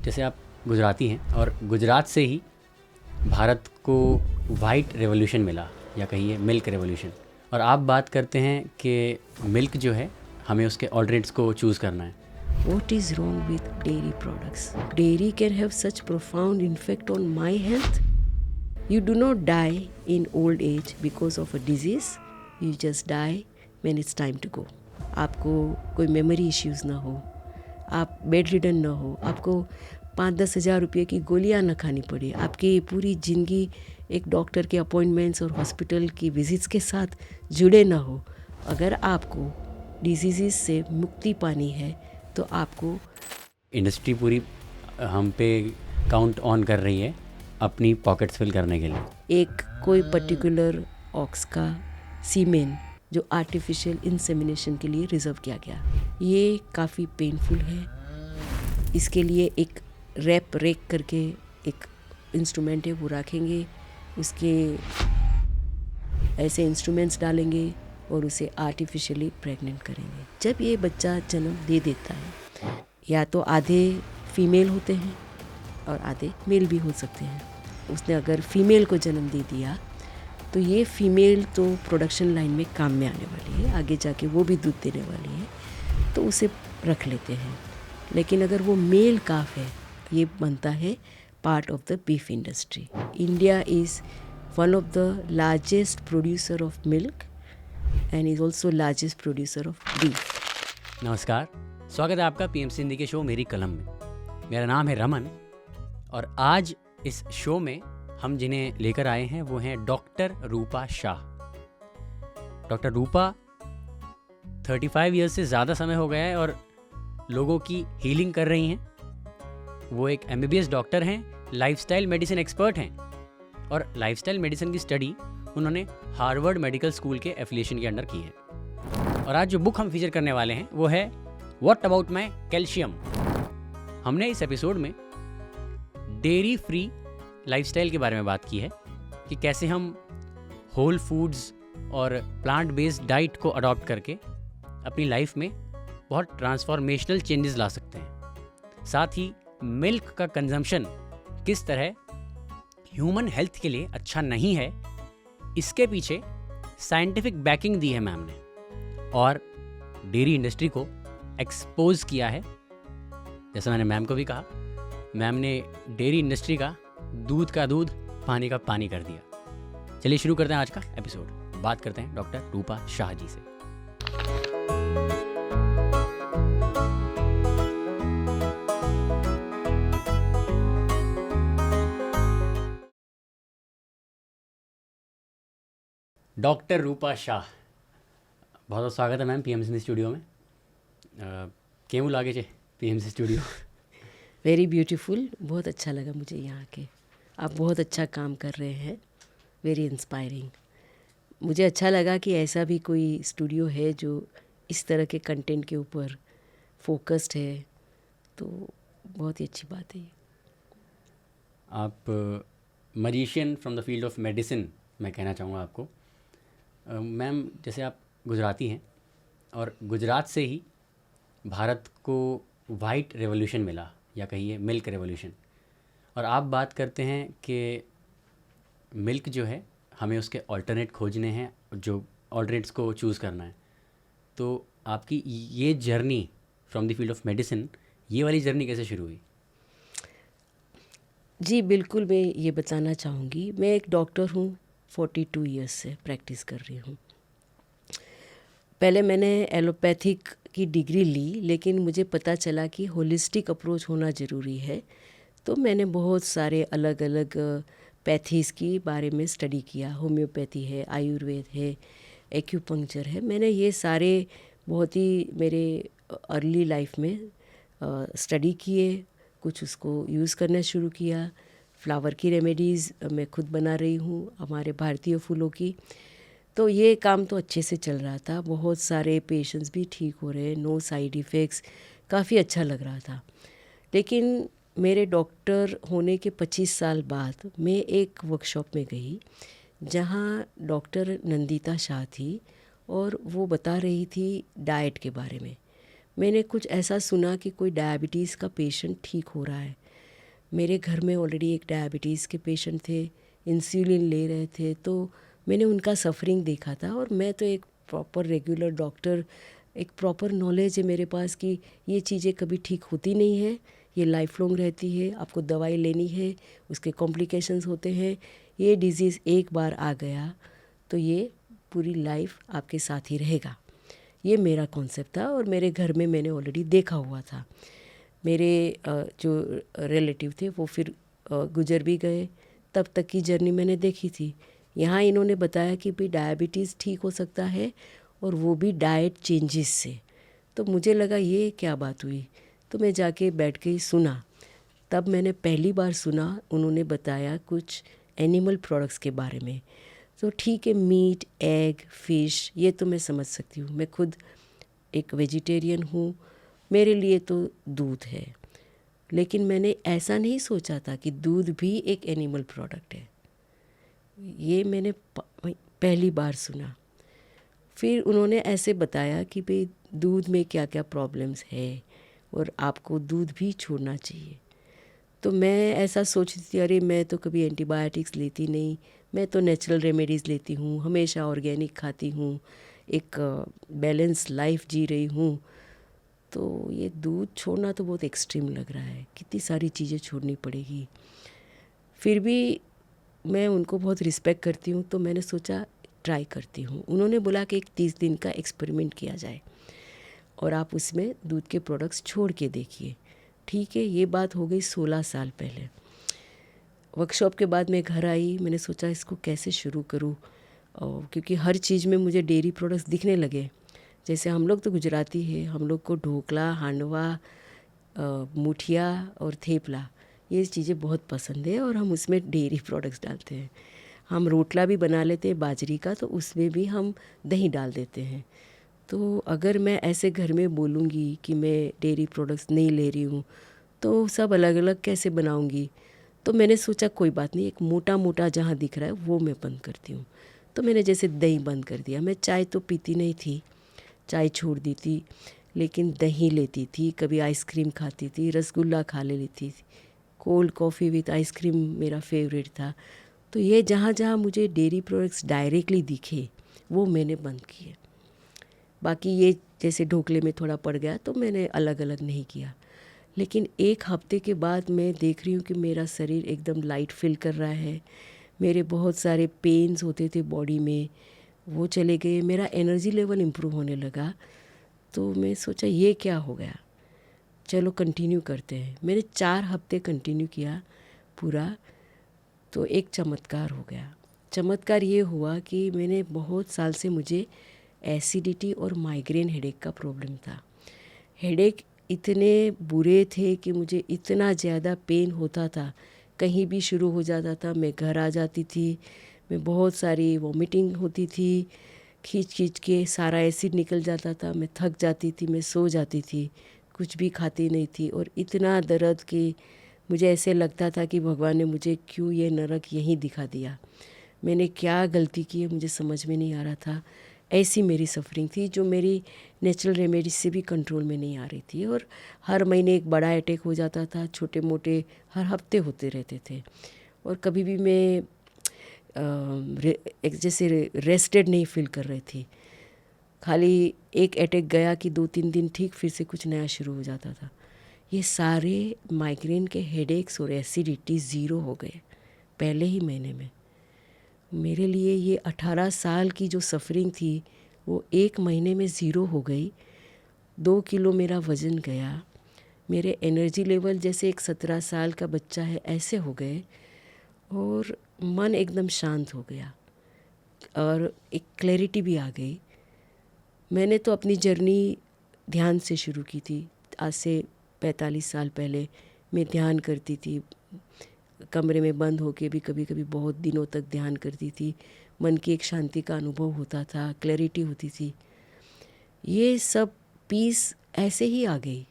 जैसे आप गुजराती हैं और गुजरात से ही भारत को वाइट रेवोल्यूशन मिला या कहिए मिल्क रेवोल्यूशन, और आप बात करते हैं कि मिल्क जो है हमें उसके ऑल्टरनेट्स को चूज़ करना है। What is wrong with dairy products? Dairy can have such profound effect on my health. You do not die in old age because of a disease. You just die when it's time to go. आपको कोई memory issues ना हो, आप bed ridden ना हो, आपको 5-10 हज़ार रुपये की गोलियां ना खानी पड़े, आपकी पूरी ज़िंदगी एक डॉक्टर के अपॉइंटमेंट्स और हॉस्पिटल की विजिट्स के साथ जुड़े ना हो। अगर आपको डिजीज़ से मुक्ति पानी है तो आपको इंडस्ट्री पूरी हम पे काउंट ऑन कर रही है अपनी पॉकेट्स फिल करने के लिए। एक कोई पर्टिकुलर ऑक्स का सीमेन जो आर्टिफिशियल इंसेमिनेशन के लिए रिज़र्व किया गया, ये काफ़ी पेनफुल है। इसके लिए एक रेक करके एक इंस्ट्रूमेंट है, वो रखेंगे, उसके ऐसे इंस्ट्रूमेंट्स डालेंगे और उसे आर्टिफिशियली प्रेग्नेंट करेंगे। जब ये बच्चा जन्म दे देता है, या तो आधे फीमेल होते हैं और आधे मेल भी हो सकते हैं। उसने अगर फीमेल को जन्म दे दिया तो ये फीमेल तो प्रोडक्शन लाइन में काम में आने वाली है, आगे जाके वो भी दूध देने वाली है, तो उसे रख लेते हैं। लेकिन अगर वो मेल काफ है, ये बनता है part of the beef industry. India is one of the largest producer of milk and is also largest producer of beef. नमस्कार, स्वागत है आपका पीएमसी हिंदी के शो मेरी कलम में। मेरा नाम है रमन और आज इस शो में हम जिन्हें लेकर आए हैं वो हैं डॉक्टर रूपा शाह। डॉक्टर रूपा 35 ईयर्स से ज़्यादा समय हो गया है और लोगों की हीलिंग कर रही हैं। वो एक MBBS डॉक्टर हैं, लाइफस्टाइल मेडिसिन एक्सपर्ट हैं और लाइफस्टाइल मेडिसिन की स्टडी उन्होंने हार्वर्ड मेडिकल स्कूल के एफिलिएशन के अंडर की है। और आज जो बुक हम फीचर करने वाले हैं वो है व्हाट अबाउट माय कैल्शियम। हमने इस एपिसोड में डेयरी फ्री लाइफस्टाइल के बारे में बात की है कि कैसे हम होल फूड्स और प्लांट बेस्ड डाइट को अडॉप्ट करके अपनी लाइफ में बहुत ट्रांसफॉर्मेशनल चेंजेस ला सकते हैं। साथ ही मिल्क का कंजम्पशन किस तरह ह्यूमन हेल्थ के लिए अच्छा नहीं है, इसके पीछे साइंटिफिक बैकिंग दी है मैम ने, और डेयरी इंडस्ट्री को एक्सपोज किया है। जैसा मैंने मैम को भी कहा, मैम ने डेयरी इंडस्ट्री का दूध का दूध, पानी का पानी कर दिया। चलिए शुरू करते हैं आज का एपिसोड। बात करते हैं डॉक्टर रूपा शाह जी से। डॉक्टर रूपा शाह, बहुत बहुत स्वागत है मैम पीएमसी स्टूडियो में। केमू लागे छे पीएमसी स्टूडियो? वेरी ब्यूटीफुल, बहुत अच्छा लगा मुझे यहाँ के। आप बहुत अच्छा काम कर रहे हैं, वेरी इंस्पायरिंग। मुझे अच्छा लगा कि ऐसा भी कोई स्टूडियो है जो इस तरह के कंटेंट के ऊपर फोकस्ड है, तो बहुत ही अच्छी बात है। आप magician from the field of medicine मैं कहना चाहूँगा आपको। मैम, जैसे आप गुजराती हैं और गुजरात से ही भारत को वाइट रेवोल्यूशन मिला या कहिए मिल्क रेवोल्यूशन, और आप बात करते हैं कि मिल्क जो है हमें उसके ऑल्टरनेट खोजने हैं, जो ऑल्टरनेट्स को चूज़ करना है। तो आपकी ये journey from the field of medicine, ये वाली जर्नी कैसे शुरू हुई? जी बिल्कुल, मैं ये बताना चाहूँगी। मैं एक डॉक्टर हूँ, 42 ईयर्स से प्रैक्टिस कर रही हूँ। पहले मैंने एलोपैथिक की डिग्री ली, लेकिन मुझे पता चला कि होलिस्टिक अप्रोच होना ज़रूरी है, तो मैंने बहुत सारे अलग अलग पैथीज़ की बारे में स्टडी किया। होम्योपैथी है, आयुर्वेद है, एक्यूपंक्चर है। मैंने ये सारे बहुत ही मेरे अर्ली लाइफ में स्टडी किए, कुछ उसको यूज़ करना शुरू किया। फ्लावर की रेमेडीज़ मैं खुद बना रही हूँ, हमारे भारतीय फूलों की। तो ये काम तो अच्छे से चल रहा था, बहुत सारे पेशेंट्स भी ठीक हो रहे, नो साइड इफ़ेक्ट्स, काफ़ी अच्छा लग रहा था। लेकिन मेरे डॉक्टर होने के 25 साल बाद मैं एक वर्कशॉप में गई जहाँ डॉक्टर नंदिता शाह थी और वो बता रही थी डाइट के बारे में। मैंने कुछ ऐसा सुना कि कोई डायबिटीज़ का पेशेंट ठीक हो रहा है, मेरे घर में ऑलरेडी एक डायबिटीज़ के पेशेंट थे, इंसुलिन ले रहे थे, तो मैंने उनका सफरिंग देखा था। और मैं तो एक प्रॉपर रेगुलर डॉक्टर, एक प्रॉपर नॉलेज है मेरे पास कि ये चीज़ें कभी ठीक होती नहीं है, ये लाइफ लॉन्ग रहती है, आपको दवाई लेनी है, उसके कॉम्प्लिकेशंस होते हैं। ये डिज़ीज़ एक बार आ गया तो ये पूरी लाइफ आपके साथ ही रहेगा। ये मेरा कॉन्सेप्ट था और मेरे घर में मैंने ऑलरेडी देखा हुआ था। मेरे जो रिलेटिव थे वो फिर गुजर भी गए, तब तक की जर्नी मैंने देखी थी। यहाँ इन्होंने बताया कि भाई डायबिटीज़ ठीक हो सकता है और वो भी डाइट चेंजेस से। तो मुझे लगा ये क्या बात हुई, तो मैं जाके बैठ के सुना। तब मैंने पहली बार सुना, उन्होंने बताया कुछ एनिमल प्रोडक्ट्स के बारे में। तो ठीक है, मीट, एग, फ़िश ये तो मैं समझ सकती हूँ, मैं खुद एक वेजिटेरियन हूँ, मेरे लिए तो दूध है। लेकिन मैंने ऐसा नहीं सोचा था कि दूध भी एक एनिमल प्रोडक्ट है। ये मैंने पहली बार सुना। फिर उन्होंने ऐसे बताया कि भाई दूध में क्या क्या प्रॉब्लम्स है और आपको दूध भी छोड़ना चाहिए। तो मैं ऐसा सोचती थी, अरे मैं तो कभी एंटीबायोटिक्स लेती नहीं, मैं तो नेचुरल रेमेडीज़ लेती हूँ, हमेशा ऑर्गेनिक खाती हूँ, एक बैलेंस लाइफ जी रही हूँ। तो ये दूध छोड़ना तो बहुत एक्सट्रीम लग रहा है, कितनी सारी चीज़ें छोड़नी पड़ेगी। फिर भी मैं उनको बहुत रिस्पेक्ट करती हूँ, तो मैंने सोचा ट्राई करती हूँ। उन्होंने बोला कि एक 30 दिन का एक्सपेरिमेंट किया जाए और आप उसमें दूध के प्रोडक्ट्स छोड़ के देखिए। ठीक है, ये बात हो गई 16 साल पहले। वर्कशॉप के बाद मैं घर आई, मैंने सोचा इसको कैसे शुरू करूँ, और क्योंकि हर चीज़ में मुझे डेयरी प्रोडक्ट्स दिखने लगे। जैसे हम लोग तो गुजराती है, हम लोग को ढोकला, हांडवा, मुठिया और थेपला ये चीज़ें बहुत पसंद है और हम उसमें डेयरी प्रोडक्ट्स डालते हैं। हम रोटला भी बना लेते हैं बाजरी का, तो उसमें भी हम दही डाल देते हैं। तो अगर मैं ऐसे घर में बोलूँगी कि मैं डेयरी प्रोडक्ट्स नहीं ले रही हूँ तो सब अलग अलग कैसे बनाऊँगी। तो मैंने सोचा कोई बात नहीं, एक मोटा मोटा जहाँ दिख रहा है वो मैं बंद करती हूँ। तो मैंने जैसे दही बंद कर दिया। मैं चाय तो पीती नहीं थी, चाय छोड़ दी थी, लेकिन दही लेती थी, कभी आइसक्रीम खाती थी, रसगुल्ला खा लेती थी, कोल्ड कॉफ़ी विथ आइसक्रीम मेरा फेवरेट था। तो ये जहाँ जहाँ मुझे डेयरी प्रोडक्ट्स डायरेक्टली दिखे वो मैंने बंद किए। बाकी ये जैसे ढोकले में थोड़ा पड़ गया तो मैंने अलग अलग नहीं किया। लेकिन एक हफ्ते के बाद मैं देख रही हूँ कि मेरा शरीर एकदम लाइट फील कर रहा है। मेरे बहुत सारे पेन्स होते थे बॉडी में, वो चले गए, मेरा एनर्जी लेवल इम्प्रूव होने लगा। तो मैं सोचा ये क्या हो गया, चलो कंटिन्यू करते हैं। मैंने 4 हफ्ते कंटिन्यू किया पूरा, तो एक चमत्कार हो गया। चमत्कार ये हुआ कि मैंने बहुत साल से मुझे एसिडिटी और माइग्रेन हेडेक का प्रॉब्लम था। हेडेक इतने बुरे थे कि मुझे इतना ज़्यादा पेन होता था, कहीं भी शुरू हो जाता था मैं घर आ जाती थी, मैं बहुत सारी वॉमिटिंग होती थी, खींच खींच के सारा एसिड निकल जाता था, मैं थक जाती थी, मैं सो जाती थी, कुछ भी खाती नहीं थी। और इतना दर्द कि मुझे ऐसे लगता था कि भगवान ने मुझे क्यों ये नरक यहीं दिखा दिया, मैंने क्या गलती की है मुझे समझ में नहीं आ रहा था। ऐसी मेरी सफरिंग थी जो मेरी नेचुरल रेमेडीज से भी कंट्रोल में नहीं आ रही थी। और हर महीने एक बड़ा अटैक हो जाता था, छोटे मोटे हर हफ्ते होते रहते थे। और कभी भी मैं जैसे रेस्टेड नहीं फील कर रही थी। खाली एक अटैक गया कि 2-3 दिन ठीक, फिर से कुछ नया शुरू हो जाता था। ये सारे माइग्रेन के हेडेक्स और एसिडिटी ज़ीरो हो गए पहले ही महीने में। मेरे लिए ये 18 साल की जो सफरिंग थी वो एक महीने में ज़ीरो हो गई। 2 किलो मेरा वज़न गया, मेरे एनर्जी लेवल जैसे एक 17 साल का बच्चा है ऐसे हो गए, और मन एकदम शांत हो गया और एक क्लैरिटी भी आ गई। मैंने तो अपनी जर्नी ध्यान से शुरू की थी। आज से 45 साल पहले मैं ध्यान करती थी, कमरे में बंद होके भी कभी कभी बहुत दिनों तक ध्यान करती थी। मन की एक शांति का अनुभव होता था, क्लैरिटी होती थी। ये सब पीस ऐसे ही आ गई,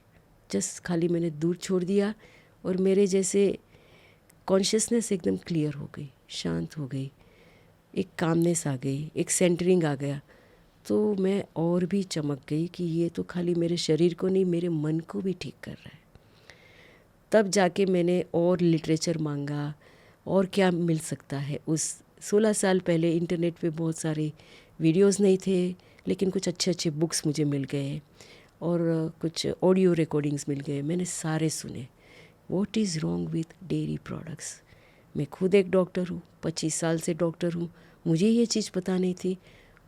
जस्ट खाली मैंने दूर छोड़ दिया और मेरे जैसे कॉन्शियसनेस एकदम क्लियर हो गई, शांत हो गई, एक कामनेस आ गई, एक सेंटरिंग आ गया। तो मैं और भी चमक गई कि ये तो खाली मेरे शरीर को नहीं, मेरे मन को भी ठीक कर रहा है। तब जाके मैंने और लिटरेचर मांगा और क्या मिल सकता है। उस 16 साल पहले इंटरनेट पे बहुत सारे वीडियोस नहीं थे, लेकिन कुछ अच्छे अच्छे बुक्स मुझे मिल गए और कुछ ऑडियो रिकॉर्डिंग्स मिल गए। मैंने सारे सुने, what is wrong with dairy products. मैं खुद एक डॉक्टर हूँ, 25 साल से डॉक्टर हूँ, मुझे ये चीज़ पता नहीं थी।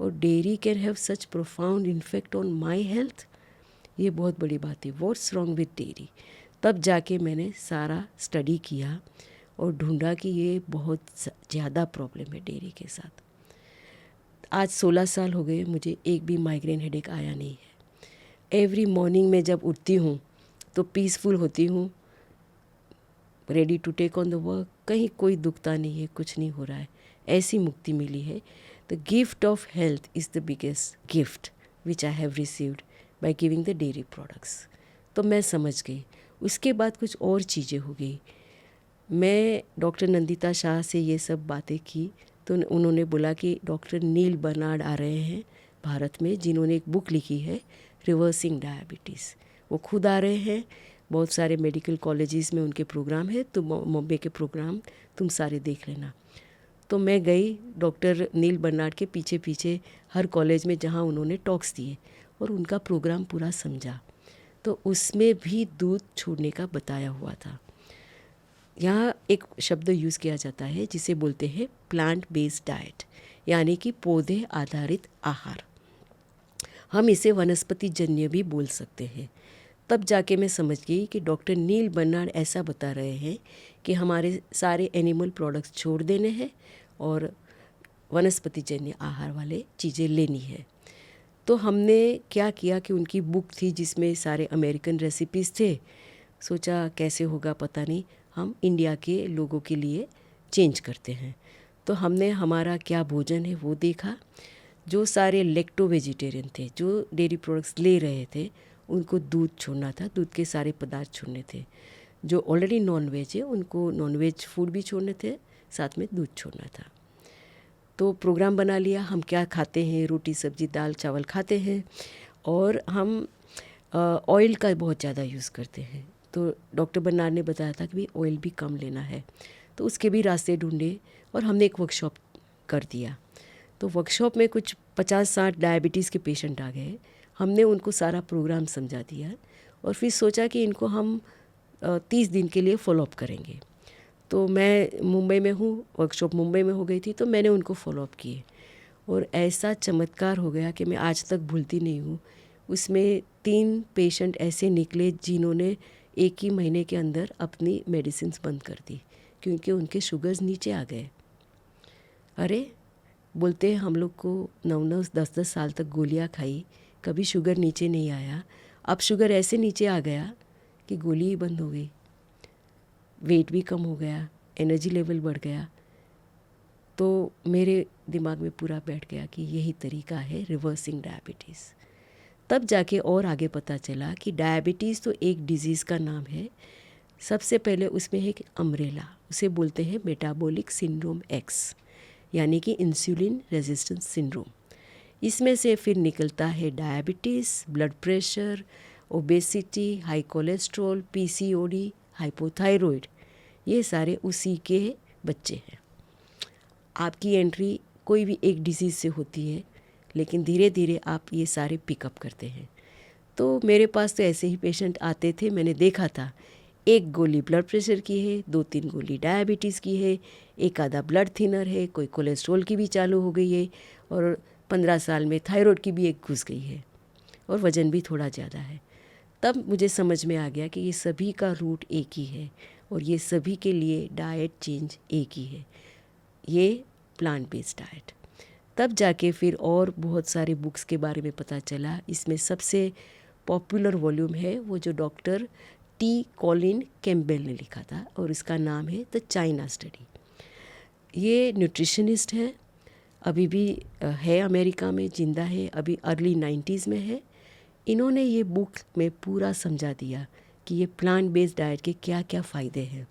और dairy can have such profound infect on my health, ये बहुत बड़ी बात है। What's wrong with dairy. तब जाके मैंने सारा स्टडी किया और ढूंढा कि ये बहुत ज़्यादा प्रॉब्लम है डेयरी के साथ। आज 16 साल हो गए, मुझे एक भी माइग्रेन हेडेक आया नहीं है। एवरी मॉर्निंग में जब उठती हूँ तो पीसफुल होती हूँ, ready to take on the work, कहीं कोई दुखता नहीं है, कुछ नहीं हो रहा है, ऐसी मुक्ति मिली है। The gift of health is the biggest gift which I have received by giving the dairy products. तो मैं समझ गई। उसके बाद कुछ और चीज़ें हो गई। मैं डॉक्टर नंदिता शाह से ये सब बातें की तो उन्होंने बोला कि डॉक्टर नील बर्नार्ड आ रहे हैं भारत में, जिन्होंने एक बुक लिखी है रिवर्सिंग डायबिटीज़। वो खुद आ रहे हैं, बहुत सारे मेडिकल कॉलेजेस में उनके प्रोग्राम है, तो बॉम्बे के प्रोग्राम तुम सारे देख लेना। तो मैं गई डॉक्टर नील बर्नार्ड के पीछे पीछे हर कॉलेज में जहाँ उन्होंने टॉक्स दिए और उनका प्रोग्राम पूरा समझा। तो उसमें भी दूध छोड़ने का बताया हुआ था। यहाँ एक शब्द यूज़ किया जाता है जिसे बोलते हैं प्लांट बेस्ड डाइट, यानी कि पौधे आधारित आहार। हम इसे वनस्पति जन्य भी बोल सकते हैं। तब जाके मैं समझ गई कि डॉक्टर नील बर्नार्ड ऐसा बता रहे हैं कि हमारे सारे एनिमल प्रोडक्ट्स छोड़ देने हैं और वनस्पति जन्य आहार वाले चीज़ें लेनी है। तो हमने क्या किया कि उनकी बुक थी जिसमें सारे अमेरिकन रेसिपीज़ थे। सोचा कैसे होगा पता नहीं, हम इंडिया के लोगों के लिए चेंज करते हैं। तो हमने हमारा क्या भोजन है वो देखा। जो सारे लेक्टो वेजिटेरियन थे, जो डेयरी प्रोडक्ट्स ले रहे थे, उनको दूध छोड़ना था, दूध के सारे पदार्थ छोड़ने थे। जो ऑलरेडी नॉन वेज है उनको नॉन वेज फूड भी छोड़ने थे, साथ में दूध छोड़ना था। तो प्रोग्राम बना लिया, हम क्या खाते हैं, रोटी सब्जी दाल चावल खाते हैं और हम ऑयल का बहुत ज़्यादा यूज़ करते हैं। तो डॉक्टर बर्नार्ड ने बताया था कि भाई ऑयल भी कम लेना है। तो उसके भी रास्ते ढूंढे और हमने एक वर्कशॉप कर दिया। तो वर्कशॉप में कुछ 50-60 डायबिटीज़ के पेशेंट आ गए। हमने उनको सारा प्रोग्राम समझा दिया और फिर सोचा कि इनको हम 30 दिन के लिए फॉलोअप करेंगे। तो मैं मुंबई में हूँ, वर्कशॉप मुंबई में हो गई थी, तो मैंने उनको फॉलोअप किए और ऐसा चमत्कार हो गया कि मैं आज तक भूलती नहीं हूँ। उसमें 3 पेशेंट ऐसे निकले जिन्होंने एक ही महीने के अंदर अपनी मेडिसिन बंद कर दी क्योंकि उनके शुगर्स नीचे आ गए। अरे बोलते हैं हम लोग को 9-9 10-10 साल तक गोलियां खाई, कभी शुगर नीचे नहीं आया। अब शुगर ऐसे नीचे आ गया कि गोली ही बंद हो गई, वेट भी कम हो गया, एनर्जी लेवल बढ़ गया। तो मेरे दिमाग में पूरा बैठ गया कि यही तरीका है रिवर्सिंग डायबिटीज़। तब जाके और आगे पता चला कि डायबिटीज़ तो एक डिज़ीज़ का नाम है। सबसे पहले उसमें है कि अम्ब्रेला, उसे बोलते हैं मेटाबॉलिक सिंड्रोम एक्स, यानी कि इंसुलिन रेजिस्टेंस सिंड्रोम। इसमें से फिर निकलता है diabetes, blood pressure, obesity, high cholesterol, PCOD, hypothyroid, ये सारे उसी के बच्चे हैं। आपकी एंट्री कोई भी एक डिजीज़ से होती है, लेकिन धीरे धीरे आप ये सारे पिकअप करते हैं। तो मेरे पास तो ऐसे ही पेशेंट आते थे, मैंने देखा था, एक गोली ब्लड प्रेशर की है, 2-3 गोली डायबिटीज़ की है, एक आधा ब्लड थिनर है, कोई कोलेस्ट्रॉल की भी चालू हो गई है और 15 साल में थायराइड की भी एक घुस गई है और वज़न भी थोड़ा ज़्यादा है। तब मुझे समझ में आ गया कि ये सभी का रूट एक ही है और ये सभी के लिए डाइट चेंज एक ही है, ये प्लांट बेस्ड डाइट। तब जाके फिर और बहुत सारे बुक्स के बारे में पता चला। इसमें सबसे पॉपुलर वॉल्यूम है वो जो डॉक्टर टी कॉलिन कैम्पबेल ने लिखा था और इसका नाम है द चाइना स्टडी। ये न्यूट्रिशनिस्ट है, अभी भी है अमेरिका में, जिंदा है, अभी अर्ली 90s में है। इन्होंने ये बुक में पूरा समझा दिया कि ये प्लांट बेस्ड डाइट के क्या क्या फ़ायदे हैं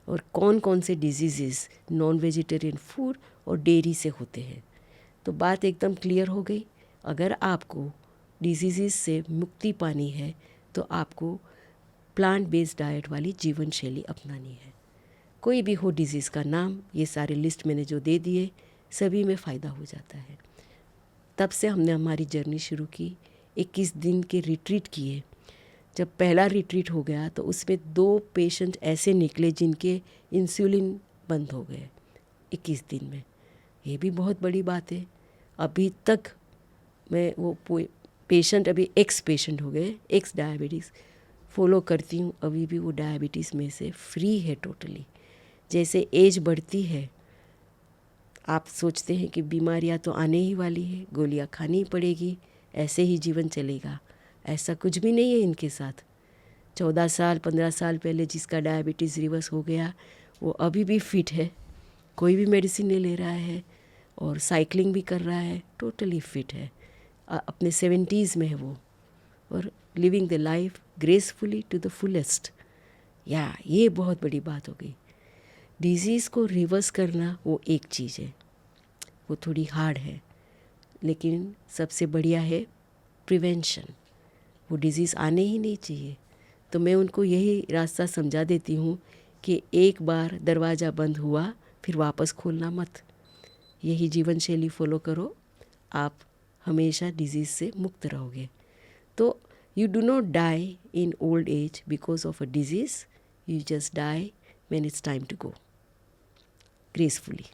और कौन कौन से डिजीज़ नॉन वेजिटेरियन फूड और डेयरी से होते हैं। तो बात एकदम क्लियर हो गई। अगर आपको डिजीज़ से मुक्ति पानी है तो आपको प्लांट बेस्ड डाइट वाली जीवन शैली अपनानी है। कोई भी हो डिजीज़ का नाम, ये सारे लिस्ट मैंने जो दे दिए, सभी में फ़ायदा हो जाता है। तब से हमने हमारी जर्नी शुरू की। 21 दिन के रिट्रीट किए। जब पहला रिट्रीट हो गया तो उसमें 2 पेशेंट ऐसे निकले जिनके इंसुलिन बंद हो गए 21 दिन में। ये भी बहुत बड़ी बात है। अभी तक मैं वो पेशेंट, अभी एक्स पेशेंट हो गए, एक्स डायबिटीज़ फॉलो करती हूँ। अभी भी वो डायबिटीज़ में से फ्री है टोटली। जैसे एज बढ़ती है, आप सोचते हैं कि बीमारियाँ तो आने ही वाली है, गोलियाँ खानी ही पड़ेगी, ऐसे ही जीवन चलेगा। ऐसा कुछ भी नहीं है इनके साथ। 14 साल 15 साल पहले जिसका डायबिटीज़ रिवर्स हो गया, वो अभी भी फिट है, कोई भी मेडिसिन नहीं ले रहा है और साइकिलिंग भी कर रहा है, टोटली फिट है, अपने 70s में है वो, और living the life gracefully to the fullest. ये बहुत बड़ी बात हो गई। डिज़ीज़ को रिवर्स करना वो एक चीज़ है, वो थोड़ी हार्ड है, लेकिन सबसे बढ़िया है प्रिवेंशन। वो डिज़ीज़ आने ही नहीं चाहिए। तो मैं उनको यही रास्ता समझा देती हूँ कि एक बार दरवाज़ा बंद हुआ फिर वापस खोलना मत। यही जीवन शैली फॉलो करो, आप हमेशा डिज़ीज़ से मुक्त रहोगे। तो you do not die in old age because of a disease, you just die when it's time to go gracefully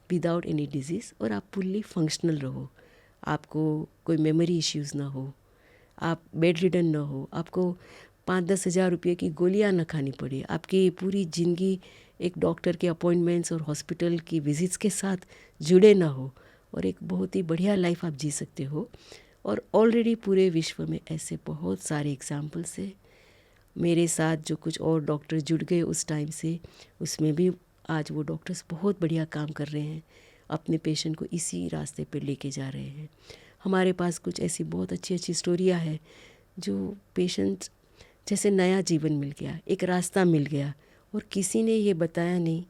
without any disease. और आप फुल्ली फंक्शनल रहो, आपको कोई मेमोरी इश्यूज़ ना हो, आप बेड रिडन ना हो, आपको 5-10 हज़ार रुपये की गोलियां ना खानी पड़े, आपकी पूरी ज़िंदगी एक डॉक्टर के अपॉइंटमेंट्स और हॉस्पिटल की विजिट्स के साथ जुड़े ना हो, और एक बहुत ही बढ़िया लाइफ आप जी सकते हो। और ऑलरेडी पूरे विश्व में ऐसे बहुत सारे एग्जाम्पल्स हैं। मेरे साथ जो कुछ और डॉक्टर जुड़ गए उस टाइम से, उसमें भी आज वो डॉक्टर्स बहुत बढ़िया काम कर रहे हैं, अपने पेशेंट को इसी रास्ते पर लेके जा रहे हैं। हमारे पास कुछ ऐसी बहुत अच्छी अच्छी स्टोरियाँ हैं जो पेशेंट जैसे नया जीवन मिल गया, एक रास्ता मिल गया, और किसी ने ये बताया नहीं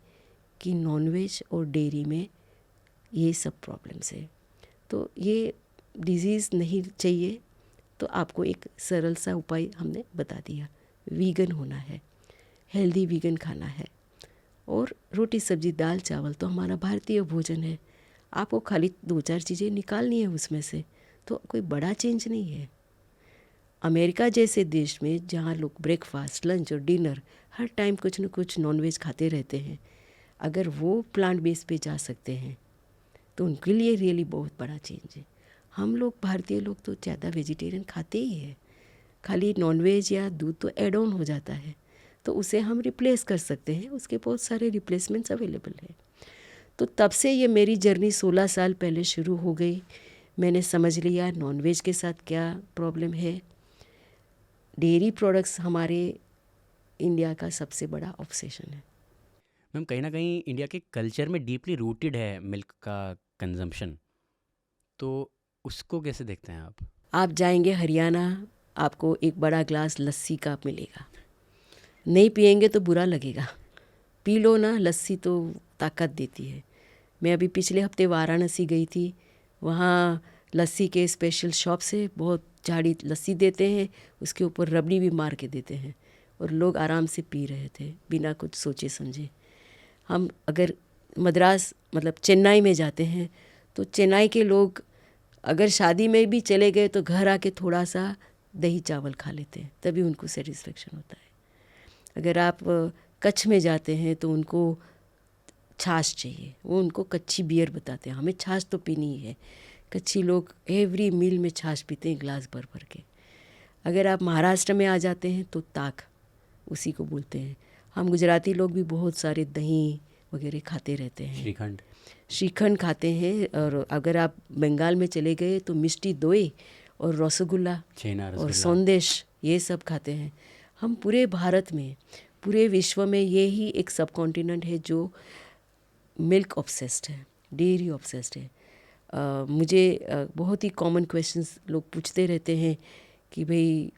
कि नॉनवेज और डेयरी में ये सब प्रॉब्लम्स है। तो ये डिज़ीज़ नहीं चाहिए, तो आपको एक सरल सा उपाय हमने बता दिया। वीगन होना है, हेल्दी वीगन खाना है, और रोटी सब्जी दाल चावल तो हमारा भारतीय भोजन है। आपको खाली 2-4 चीज़ें निकालनी है उसमें से, तो कोई बड़ा चेंज नहीं है। अमेरिका जैसे देश में जहाँ लोग ब्रेकफास्ट, लंच और डिनर हर टाइम कुछ न कुछ नॉनवेज खाते रहते हैं, अगर वो प्लांट बेस पे जा सकते हैं तो उनके लिए रियली बहुत बड़ा चेंज है। हम लोग भारतीय लोग तो ज़्यादा वेजिटेरियन खाते ही है, खाली नॉनवेज या दूध तो एड ऑन हो जाता है, तो उसे हम रिप्लेस कर सकते हैं। उसके बहुत सारे रिप्लेसमेंट्स अवेलेबल है। तो तब से ये मेरी जर्नी 16 साल पहले शुरू हो गई। मैंने समझ लिया नॉनवेज के साथ क्या प्रॉब्लम है। डेयरी प्रोडक्ट्स हमारे इंडिया का सबसे बड़ा ऑब्सेशन है। मैम, कहीं ना कहीं इंडिया के कल्चर में डीपली रूटेड है मिल्क का कंजम्पशन, तो उसको कैसे देखते हैं आप? आप जाएंगे हरियाणा, आपको एक बड़ा ग्लास लस्सी का मिलेगा, नहीं पिएंगे तो बुरा लगेगा, पी लो ना, लस्सी तो ताकत देती है। मैं अभी पिछले हफ्ते वाराणसी गई थी, वहाँ लस्सी के स्पेशल शॉप से बहुत झाड़ी लस्सी देते हैं, उसके ऊपर रबड़ी भी मार के देते हैं, और लोग आराम से पी रहे थे बिना कुछ सोचे समझे। हम अगर मद्रास मतलब चेन्नई में जाते हैं तो चेन्नई के लोग अगर शादी में भी चले गए तो घर आके थोड़ा सा दही चावल खा लेते हैं, तभी उनको सेटिस्फेक्शन होता है। अगर आप कच्छ में जाते हैं तो उनको छाछ चाहिए, वो उनको कच्ची बियर बताते हैं, हमें छाछ तो पीनी ही है। कच्ची लोग एवरी मील में छाछ पीते हैं ग्लास भर भर के। अगर आप महाराष्ट्र में आ जाते हैं तो ताक उसी को बोलते हैं। हम गुजराती लोग भी बहुत सारे दही वगैरह खाते रहते हैं, श्रीखंड खाते हैं। और अगर आप बंगाल में चले गए तो मिष्टी दोई और रसगुल्ला और संदेश ये सब खाते हैं। हम पूरे भारत में, पूरे विश्व में यही एक सब कॉन्टिनेंट है जो मिल्क ऑब्सेस्ड है, डेयरी ऑब्सेस्ड है। मुझे बहुत ही कॉमन क्वेश्चंस लोग पूछते रहते हैं कि भाई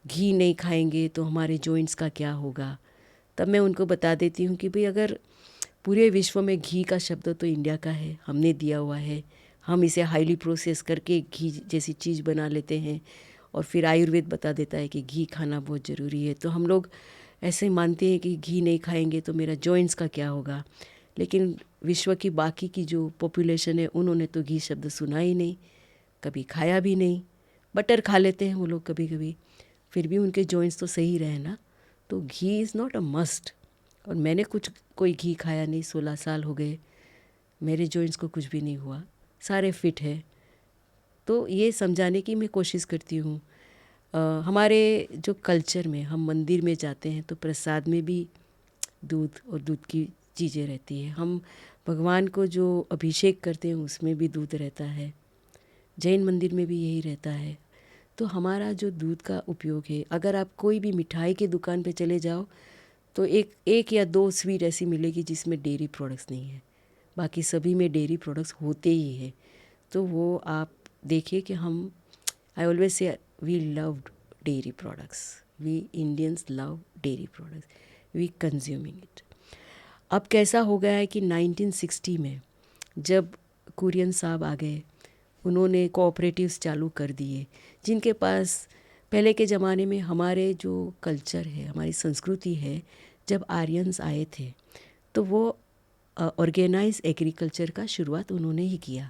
घी नहीं खाएंगे तो हमारे जॉइंट्स का क्या होगा। तब मैं उनको बता देती हूँ कि भाई अगर पूरे विश्व में घी का शब्द तो इंडिया का है, हमने दिया हुआ है, हम इसे हाईली प्रोसेस करके घी जैसी चीज़ बना लेते हैं, और फिर आयुर्वेद बता देता है कि घी खाना बहुत ज़रूरी है। तो हम लोग ऐसे मानते हैं कि घी नहीं खाएंगे तो मेरा जॉइंट्स का क्या होगा, लेकिन विश्व की बाकी की जो पॉपुलेशन है उन्होंने तो घी शब्द सुना ही नहीं, कभी खाया भी नहीं। बटर खा लेते हैं वो लोग कभी कभी, फिर भी उनके जॉइंट्स तो सही रहे ना। तो घी इज़ नॉट अ मस्ट। और मैंने कोई घी खाया नहीं, 16 साल हो गए, मेरे जॉइंट्स को कुछ भी नहीं हुआ, सारे फिट है। तो ये समझाने की मैं कोशिश करती हूँ। हमारे जो कल्चर में हम मंदिर में जाते हैं तो प्रसाद में भी दूध और दूध की चीज़ें रहती है। हम भगवान को जो अभिषेक करते हैं उसमें भी दूध रहता है, जैन मंदिर में भी यही रहता है। तो हमारा जो दूध का उपयोग है, अगर आप कोई भी मिठाई की दुकान पे चले जाओ तो एक या दो स्वीट ऐसी मिलेगी जिसमें डेयरी प्रोडक्ट्स नहीं है, बाकी सभी में डेयरी प्रोडक्ट्स होते ही है। तो वो आप देखिए कि हम, I always say we love dairy products, we Indians love dairy products, we consuming it. अब कैसा हो गया है कि 1960 में जब कुरियन साहब आ गए, उन्होंने कोऑपरेटिव्स चालू कर दिए, जिनके पास पहले के ज़माने में हमारे जो कल्चर है, हमारी संस्कृति है, जब आर्यंस आए थे तो वो ऑर्गेनाइज एग्रीकल्चर का शुरुआत उन्होंने ही किया।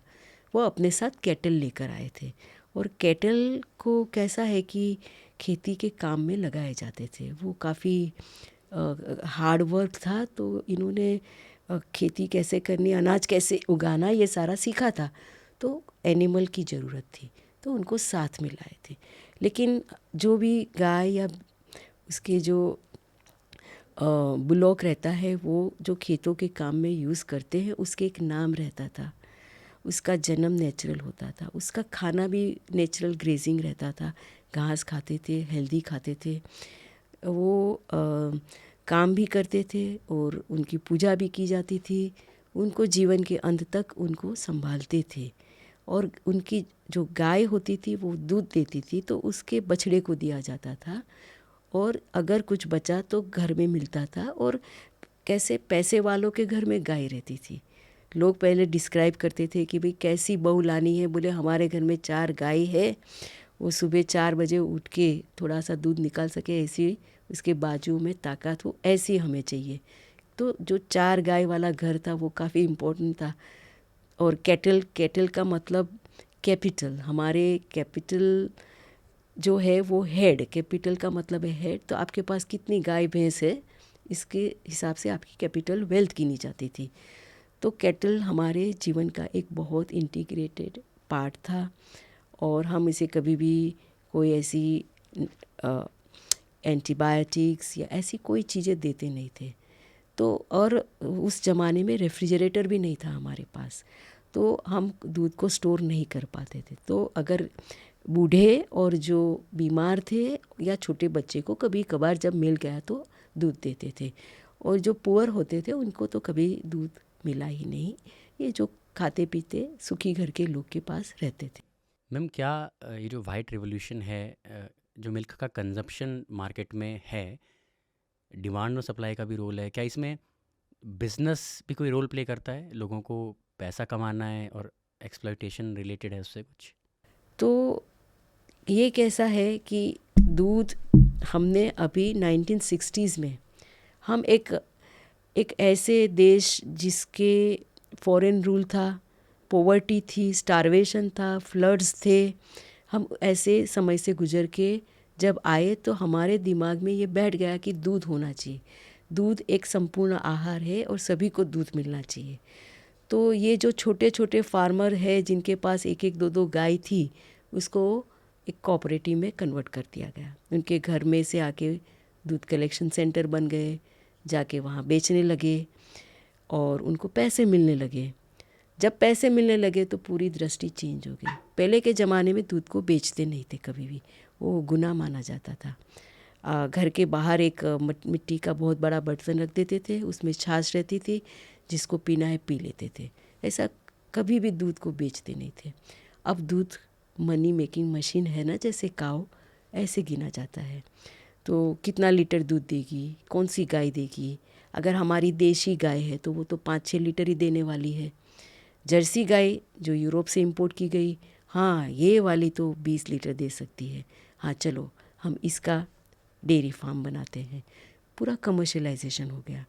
वो अपने साथ कैटल लेकर आए थे, और कैटल को कैसा है कि खेती के काम में लगाए जाते थे। वो काफ़ी हार्ड वर्क था, तो इन्होंने खेती कैसे करनी, अनाज कैसे उगाना, ये सारा सीखा था। तो एनिमल की ज़रूरत थी तो उनको साथ में लाए थे। लेकिन जो भी गाय या उसके जो बुलॉक रहता है, वो जो खेतों के काम में यूज़ करते हैं, उसके एक नाम रहता था, उसका जन्म नेचुरल होता था, उसका खाना भी नेचुरल ग्रेजिंग रहता था, घास खाते थे, हेल्दी खाते थे, वो काम भी करते थे और उनकी पूजा भी की जाती थी, उनको जीवन के अंत तक उनको संभालते थे। और उनकी जो गाय होती थी वो दूध देती थी तो उसके बछड़े को दिया जाता था, और अगर कुछ बचा तो घर में मिलता था। और कैसे पैसे वालों के घर में गाय रहती थी। लोग पहले डिस्क्राइब करते थे कि भाई कैसी बहू लानी है, बोले हमारे घर में 4 गाय है, वो सुबह 4 बजे उठ के थोड़ा सा दूध निकाल सके, ऐसी उसके बाजू में ताकत हो, ऐसी हमें चाहिए। तो जो 4 गाय वाला घर था वो काफ़ी इम्पोर्टेंट था। और कैटल का मतलब कैपिटल, हमारे कैपिटल जो है वो हेड, कैपिटल का मतलब है हेड। तो आपके पास कितनी गाय भैंस है, इसके हिसाब से आपकी कैपिटल वेल्थ गिनी जाती थी। तो कैटल हमारे जीवन का एक बहुत इंटीग्रेटेड पार्ट था, और हम इसे कभी भी कोई ऐसी एंटीबायोटिक्स या ऐसी कोई चीज़ें देते नहीं थे। तो और उस ज़माने में रेफ्रिजरेटर भी नहीं था हमारे पास, तो हम दूध को स्टोर नहीं कर पाते थे। तो अगर बूढ़े और जो बीमार थे या छोटे बच्चे को कभी कभार जब मिल गया तो दूध देते थे, और जो पुअर होते थे उनको तो कभी दूध मिला ही नहीं। ये जो खाते पीते सुखी घर के लोग के पास रहते थे। मैम, क्या ये जो वाइट रिवॉल्यूशन है, जो मिल्क का कंजप्शन मार्केट में है, डिमांड और सप्लाई का भी रोल है, क्या इसमें बिजनेस भी कोई रोल प्ले करता है? लोगों को पैसा कमाना है और एक्सप्लॉइटेशन रिलेटेड है उससे कुछ? तो ये कैसा है कि दूध हमने अभी 1960s में, हम एक ऐसे देश जिसके फॉरेन रूल था, पॉवर्टी थी, स्टारवेशन था, फ्लड्स थे, हम ऐसे समय से गुजर के जब आए तो हमारे दिमाग में ये बैठ गया कि दूध होना चाहिए, दूध एक संपूर्ण आहार है और सभी को दूध मिलना चाहिए। तो ये जो छोटे छोटे फार्मर है जिनके पास एक एक दो दो गाय थी, उसको एक कोऑपरेटिव में कन्वर्ट कर दिया गया। उनके घर में से आके दूध कलेक्शन सेंटर बन गए, जाके वहाँ बेचने लगे और उनको पैसे मिलने लगे। जब पैसे मिलने लगे तो पूरी दृष्टि चेंज हो गई। पहले के ज़माने में दूध को बेचते नहीं थे कभी भी, वो गुनाह माना जाता था। घर के बाहर एक मिट्टी का बहुत बड़ा बर्तन रख देते थे, उसमें छाछ रहती थी, जिसको पीना है पी लेते थे। ऐसा कभी भी दूध को बेचते नहीं थे। अब दूध मनी मेकिंग मशीन है ना, जैसे काऊ, ऐसे गिना जाता है। तो कितना लीटर दूध देगी, कौन सी गाय देगी। अगर हमारी देशी गाय है तो वो तो 5-6 लीटर ही देने वाली है। जर्सी गाय जो यूरोप से इंपोर्ट की गई, हाँ ये वाली तो 20 लीटर दे सकती है। हाँ चलो हम इसका डेयरी फार्म बनाते हैं, पूरा कमर्शलाइजेशन हो गया।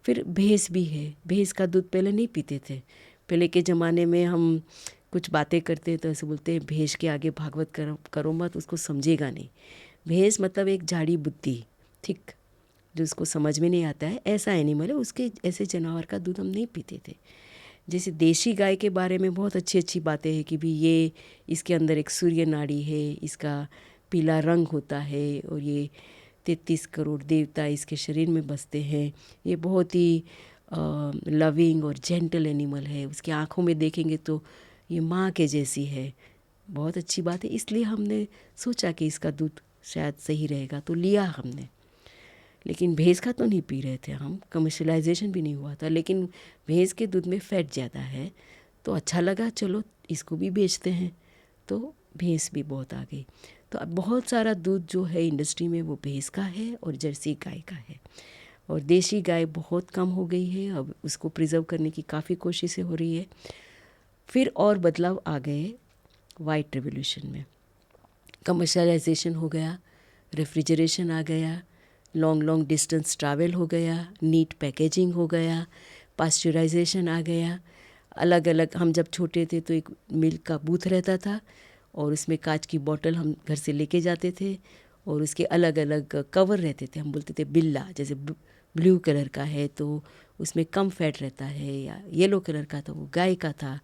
फिर भैंस भी है, भैंस का दूध पहले नहीं पीते थे। पहले के ज़माने में हम कुछ बातें करते तो ऐसे बोलते हैं भैंस के आगे भागवत करो मत, उसको समझेगा नहीं। भैंस मतलब एक झाड़ी बुद्धि, ठीक, जो उसको समझ में नहीं आता है, ऐसा एनिमल है, उसके ऐसे जानवर का दूध हम नहीं पीते थे। जैसे देशी गाय के बारे में बहुत अच्छी अच्छी बातें हैं कि भी ये इसके अंदर एक सूर्य नाड़ी है, इसका पीला रंग होता है और ये 33 करोड़ देवता इसके शरीर में बसते हैं। ये बहुत ही लविंग और जेंटल एनिमल है। उसकी आँखों में देखेंगे तो ये माँ के जैसी है। बहुत अच्छी बात है, इसलिए हमने सोचा कि इसका दूध शायद सही रहेगा तो लिया हमने। लेकिन भैंस का तो नहीं पी रहे थे हम, कमर्शलाइजेशन भी नहीं हुआ था, लेकिन भैंस के दूध में फ़ैट ज़्यादा है तो अच्छा लगा, चलो इसको भी बेचते हैं, तो भैंस भी बहुत आ गई। तो अब बहुत सारा दूध जो है इंडस्ट्री में वो भैंस का है और जर्सी गाय का है, और देशी गाय बहुत कम हो गई है। अब उसको प्रिजर्व करने की काफ़ी कोशिशें हो रही है। फिर और बदलाव आ गए वाइट रेवोल्यूशन में, कमर्शलाइजेशन हो गया, रेफ्रिजरेशन आ गया, लॉन्ग डिस्टेंस ट्रैवल हो गया, नीट पैकेजिंग हो गया, पास्चराइजेशन आ गया। अलग अलग, हम जब छोटे थे तो एक मिल्क का बूथ रहता था और उसमें कांच की बोतल हम घर से लेके जाते थे और उसके अलग अलग कवर रहते थे। हम बोलते थे बिल्ला, जैसे ब्लू कलर का है तो उसमें कम फैट रहता है, या येलो कलर का तो वो गाय का था,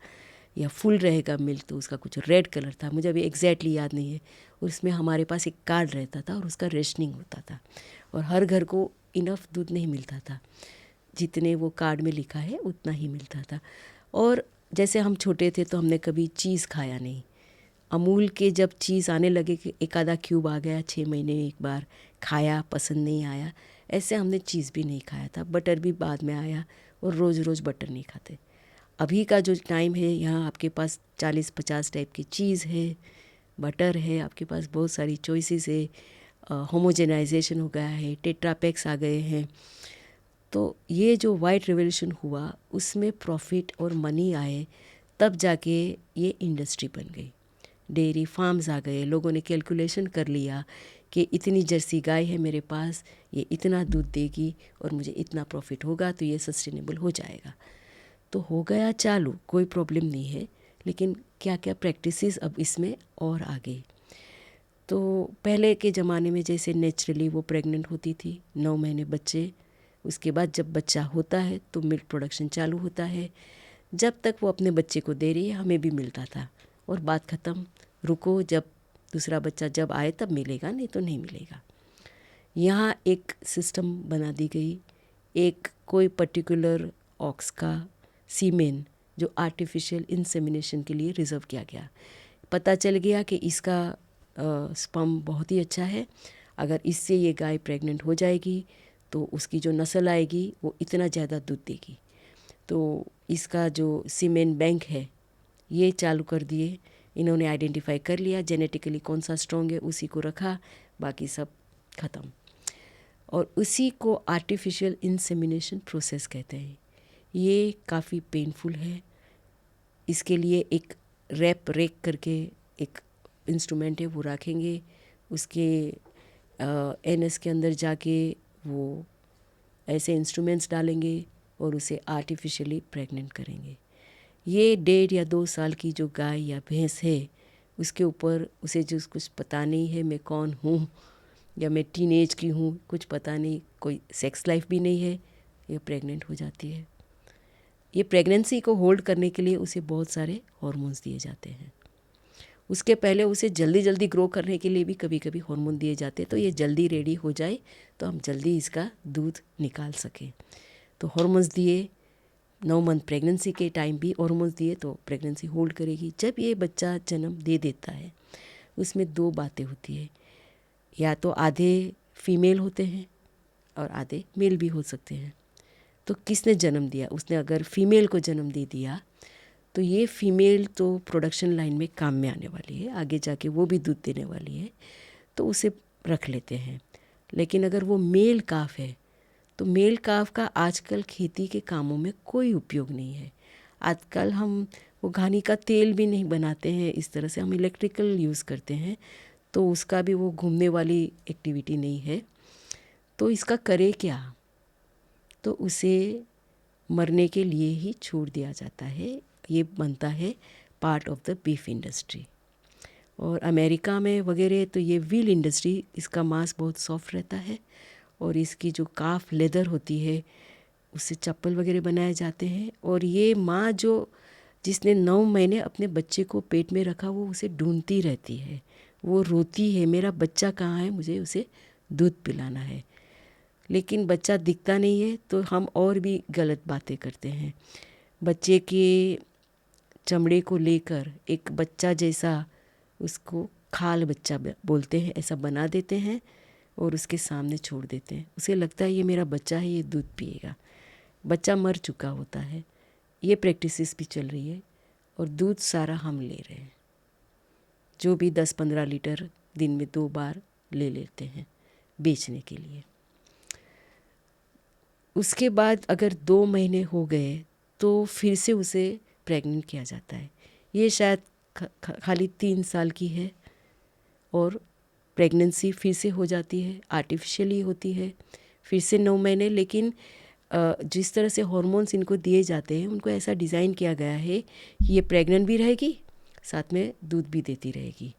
या फुल रहेगा मिल्क तो उसका कुछ रेड कलर था, मुझे अभी एग्जैक्टली याद नहीं है। और उसमें हमारे पास एक कार्ड रहता था और उसका रेशनिंग होता था, और हर घर को इनफ दूध नहीं मिलता था, जितने वो कार्ड में लिखा है उतना ही मिलता था। और जैसे हम छोटे थे तो हमने कभी चीज़ खाया नहीं। अमूल के जब चीज़ आने लगे कि एक आधा क्यूब आ गया 6 महीने में एक बार, खाया, पसंद नहीं आया, ऐसे हमने चीज़ भी नहीं खाया था। बटर भी बाद में आया और रोज़ रोज़ बटर नहीं खाते। अभी का जो टाइम है, यहाँ आपके पास 40-50 टाइप की चीज़ है, बटर है, आपके पास बहुत सारी चॉइसेस है, होमोजेनाइजेशन हो गया है, टेट्रापैक्स आ गए हैं। तो ये जो वाइट रेवोल्यूशन हुआ उसमें प्रॉफिट और मनी आए, तब जाके ये इंडस्ट्री बन गई। डेयरी फार्म्स आ गए, लोगों ने कैलकुलेशन कर लिया कि इतनी जर्सी गाय है मेरे पास, ये इतना दूध देगी और मुझे इतना प्रॉफिट होगा तो ये सस्टेनेबल हो जाएगा। तो हो गया चालू, कोई प्रॉब्लम नहीं है। लेकिन क्या क्या प्रैक्टिसेस अब इसमें और आ गई। तो पहले के ज़माने में जैसे नेचुरली वो प्रेग्नेंट होती थी, 9 महीने बच्चे, उसके बाद जब बच्चा होता है तो मिल्क प्रोडक्शन चालू होता है। जब तक वो अपने बच्चे को दे रही है हमें भी मिलता था और बात ख़त्म, रुको, जब दूसरा बच्चा जब आए तब मिलेगा, नहीं तो नहीं मिलेगा। यहाँ एक सिस्टम बना दी गई, एक कोई पर्टिकुलर ऑक्स का सीमेन जो आर्टिफिशियल इंसेमिनेशन के लिए रिज़र्व किया गया। पता चल गया कि इसका स्पर्म बहुत ही अच्छा है, अगर इससे ये गाय प्रेग्नेंट हो जाएगी तो उसकी जो नस्ल आएगी वो इतना ज़्यादा दूध देगी। तो इसका जो सीमेन बैंक है ये चालू कर दिए, इन्होंने आइडेंटिफाई कर लिया जेनेटिकली कौन सा स्ट्रॉन्ग है, उसी को रखा, बाकी सब ख़त्म। और उसी को आर्टिफिशियल इंसेमिनेशन प्रोसेस कहते हैं। ये काफ़ी पेनफुल है। इसके लिए एक रेक करके एक इंस्ट्रूमेंट है, वो रखेंगे, उसके एनएस के अंदर जाके वो ऐसे इंस्ट्रूमेंट्स डालेंगे और उसे आर्टिफिशियली प्रेग्नेंट करेंगे। ये 1.5 या 2 साल की जो गाय या भैंस है उसके ऊपर उसे जो कुछ पता नहीं है मैं कौन हूँ या मैं टीनेज की हूँ, कुछ पता नहीं, कोई सेक्स लाइफ भी नहीं है, ये प्रेग्नेंट हो जाती है। ये प्रेगनेंसी को होल्ड करने के लिए उसे बहुत सारे हार्मोन्स दिए जाते हैं। उसके पहले उसे जल्दी जल्दी ग्रो करने के लिए भी कभी कभी हार्मोन दिए जाते हैं, तो ये जल्दी रेडी हो जाए तो हम जल्दी इसका दूध निकाल सकें। तो हार्मोन्स दिए, 9 मंथ प्रेगनेंसी के टाइम भी हार्मोन्स दिए तो प्रेगनेंसी होल्ड करेगी। जब ये बच्चा जन्म दे देता है उसमें 2 बातें होती है, या तो आधे फीमेल होते हैं और आधे मेल भी हो सकते हैं। तो किसने जन्म दिया, उसने अगर फीमेल को जन्म दे दिया तो ये फीमेल तो प्रोडक्शन लाइन में काम में आने वाली है, आगे जाके वो भी दूध देने वाली है, तो उसे रख लेते हैं। लेकिन अगर वो मेल काफ है तो मेल काफ का आजकल खेती के कामों में कोई उपयोग नहीं है। आजकल हम वो घानी का तेल भी नहीं बनाते हैं, इस तरह से हम इलेक्ट्रिकल यूज़ करते हैं, तो उसका भी वो घूमने वाली एक्टिविटी नहीं है। तो इसका करे क्या? तो उसे मरने के लिए ही छोड़ दिया जाता है। ये बनता है part of the beef industry. और अमेरिका में वगैरह तो ये व्हील इंडस्ट्री, इसका मांस बहुत सॉफ्ट रहता है और इसकी जो काफ लेदर होती है उससे चप्पल वगैरह बनाए जाते हैं। और ये माँ जो जिसने 9 महीने अपने बच्चे को पेट में रखा, वो उसे ढूंढती रहती है, वो रोती है, मेरा बच्चा कहाँ है, मुझे उसे दूध पिलाना है। लेकिन बच्चा दिखता नहीं है तो हम और भी गलत बातें करते हैं। बच्चे के चमड़े को लेकर एक बच्चा जैसा, उसको खाल बच्चा बोलते हैं, ऐसा बना देते हैं और उसके सामने छोड़ देते हैं। उसे लगता है ये मेरा बच्चा है, ये दूध पिएगा। बच्चा मर चुका होता है। ये प्रैक्टिसेस भी चल रही है और दूध सारा हम ले रहे हैं, जो भी 10-15 लीटर दिन में 2 बार ले लेते हैं बेचने के लिए। उसके बाद अगर 2 महीने हो गए तो फिर से उसे प्रेग्नेंट किया जाता है। ये शायद खाली 3 साल की है और प्रेगनेंसी फिर से हो जाती है, आर्टिफिशियली होती है, फिर से 9 महीने। लेकिन जिस तरह से हार्मोन्स इनको दिए जाते हैं, उनको ऐसा डिज़ाइन किया गया है कि ये प्रेग्नेंट भी रहेगी, साथ में दूध भी देती रहेगी।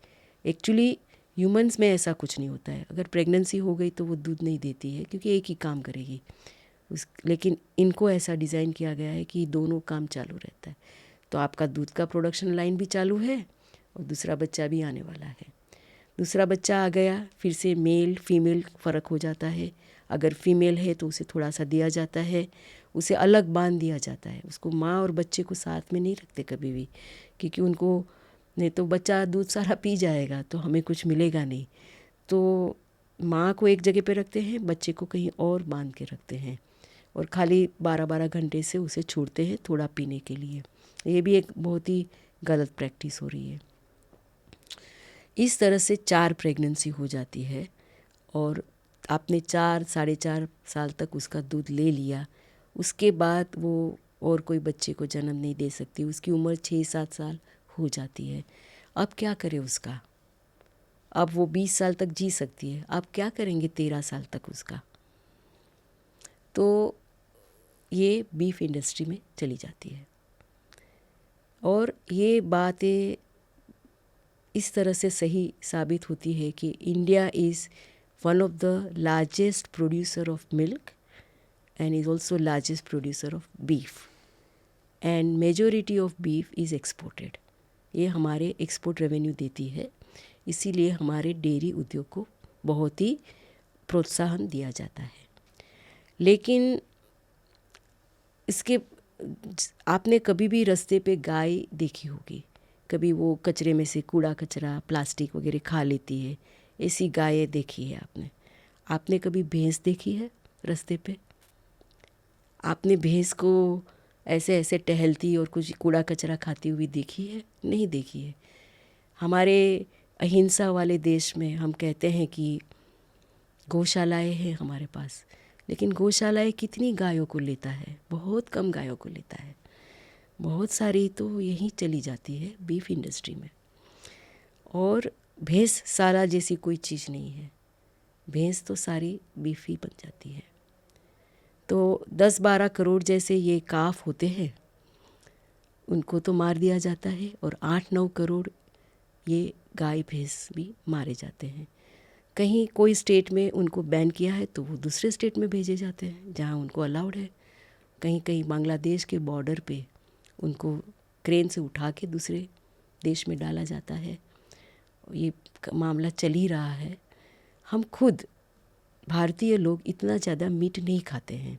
एक्चुअली ह्यूमंस में ऐसा कुछ नहीं होता है। अगर प्रेगनेंसी हो गई तो वो दूध नहीं देती है क्योंकि एक ही काम करेगी लेकिन इनको ऐसा डिज़ाइन किया गया है कि दोनों काम चालू रहता है। तो आपका दूध का प्रोडक्शन लाइन भी चालू है और दूसरा बच्चा भी आने वाला है। दूसरा बच्चा आ गया, फिर से मेल फीमेल फ़र्क हो जाता है। अगर फीमेल है तो उसे थोड़ा सा दिया जाता है, उसे अलग बांध दिया जाता है। उसको माँ और बच्चे को साथ में नहीं रखते कभी भी, क्योंकि उनको नहीं तो बच्चा दूध सारा पी जाएगा तो हमें कुछ मिलेगा नहीं। तो माँ को एक जगह पे रखते हैं, बच्चे को कहीं और बांध के रखते हैं और खाली 12-12 घंटे से उसे छोड़ते हैं थोड़ा पीने के लिए। ये भी एक बहुत ही गलत प्रैक्टिस हो रही है। इस तरह से 4 प्रेगनेंसी हो जाती है और आपने 4-4.5 साल तक उसका दूध ले लिया। उसके बाद वो और कोई बच्चे को जन्म नहीं दे सकती। उसकी उम्र 6-7 साल हो जाती है। अब क्या करें उसका? अब वो 20 साल तक जी सकती है, अब क्या करेंगे 13 साल तक उसका? तो ये बीफ इंडस्ट्री में चली जाती है। और ये बातें इस तरह से सही साबित होती है कि India is one of the largest producer of milk and is also largest producer of beef and majority of beef is exported। ये हमारे एक्सपोर्ट रेवेन्यू देती है, इसीलिए हमारे डेयरी उद्योग को बहुत ही प्रोत्साहन दिया जाता है। लेकिन इसके आपने कभी भी रास्ते पे गाय देखी होगी, कभी वो कचरे में से कूड़ा कचरा प्लास्टिक वगैरह खा लेती है, ऐसी गायें देखी है आपने? आपने कभी भैंस देखी है रास्ते पे? आपने भैंस को ऐसे ऐसे टहलती और कुछ कूड़ा कचरा खाती हुई देखी है? नहीं देखी है। हमारे अहिंसा वाले देश में हम कहते हैं कि गौशालाएं हैं हमारे पास, लेकिन गौशालाएं कितनी गायों को लेता है? बहुत कम गायों को लेता है। बहुत सारी तो यहीं चली जाती है बीफ इंडस्ट्री में। और भैंस सारा जैसी कोई चीज़ नहीं है, भैंस तो सारी बीफ ही बन जाती है। तो 10-12 करोड़ जैसे ये काफ होते हैं, उनको तो मार दिया जाता है और 8-9 करोड़ ये गाय भैंस भी मारे जाते हैं। कहीं कोई स्टेट में उनको बैन किया है तो वो दूसरे स्टेट में भेजे जाते हैं जहाँ उनको अलाउड है। कहीं कहीं बांग्लादेश के बॉर्डर पे उनको क्रेन से उठा के दूसरे देश में डाला जाता है। ये मामला चल ही रहा है। हम खुद भारतीय लोग इतना ज़्यादा मीट नहीं खाते हैं।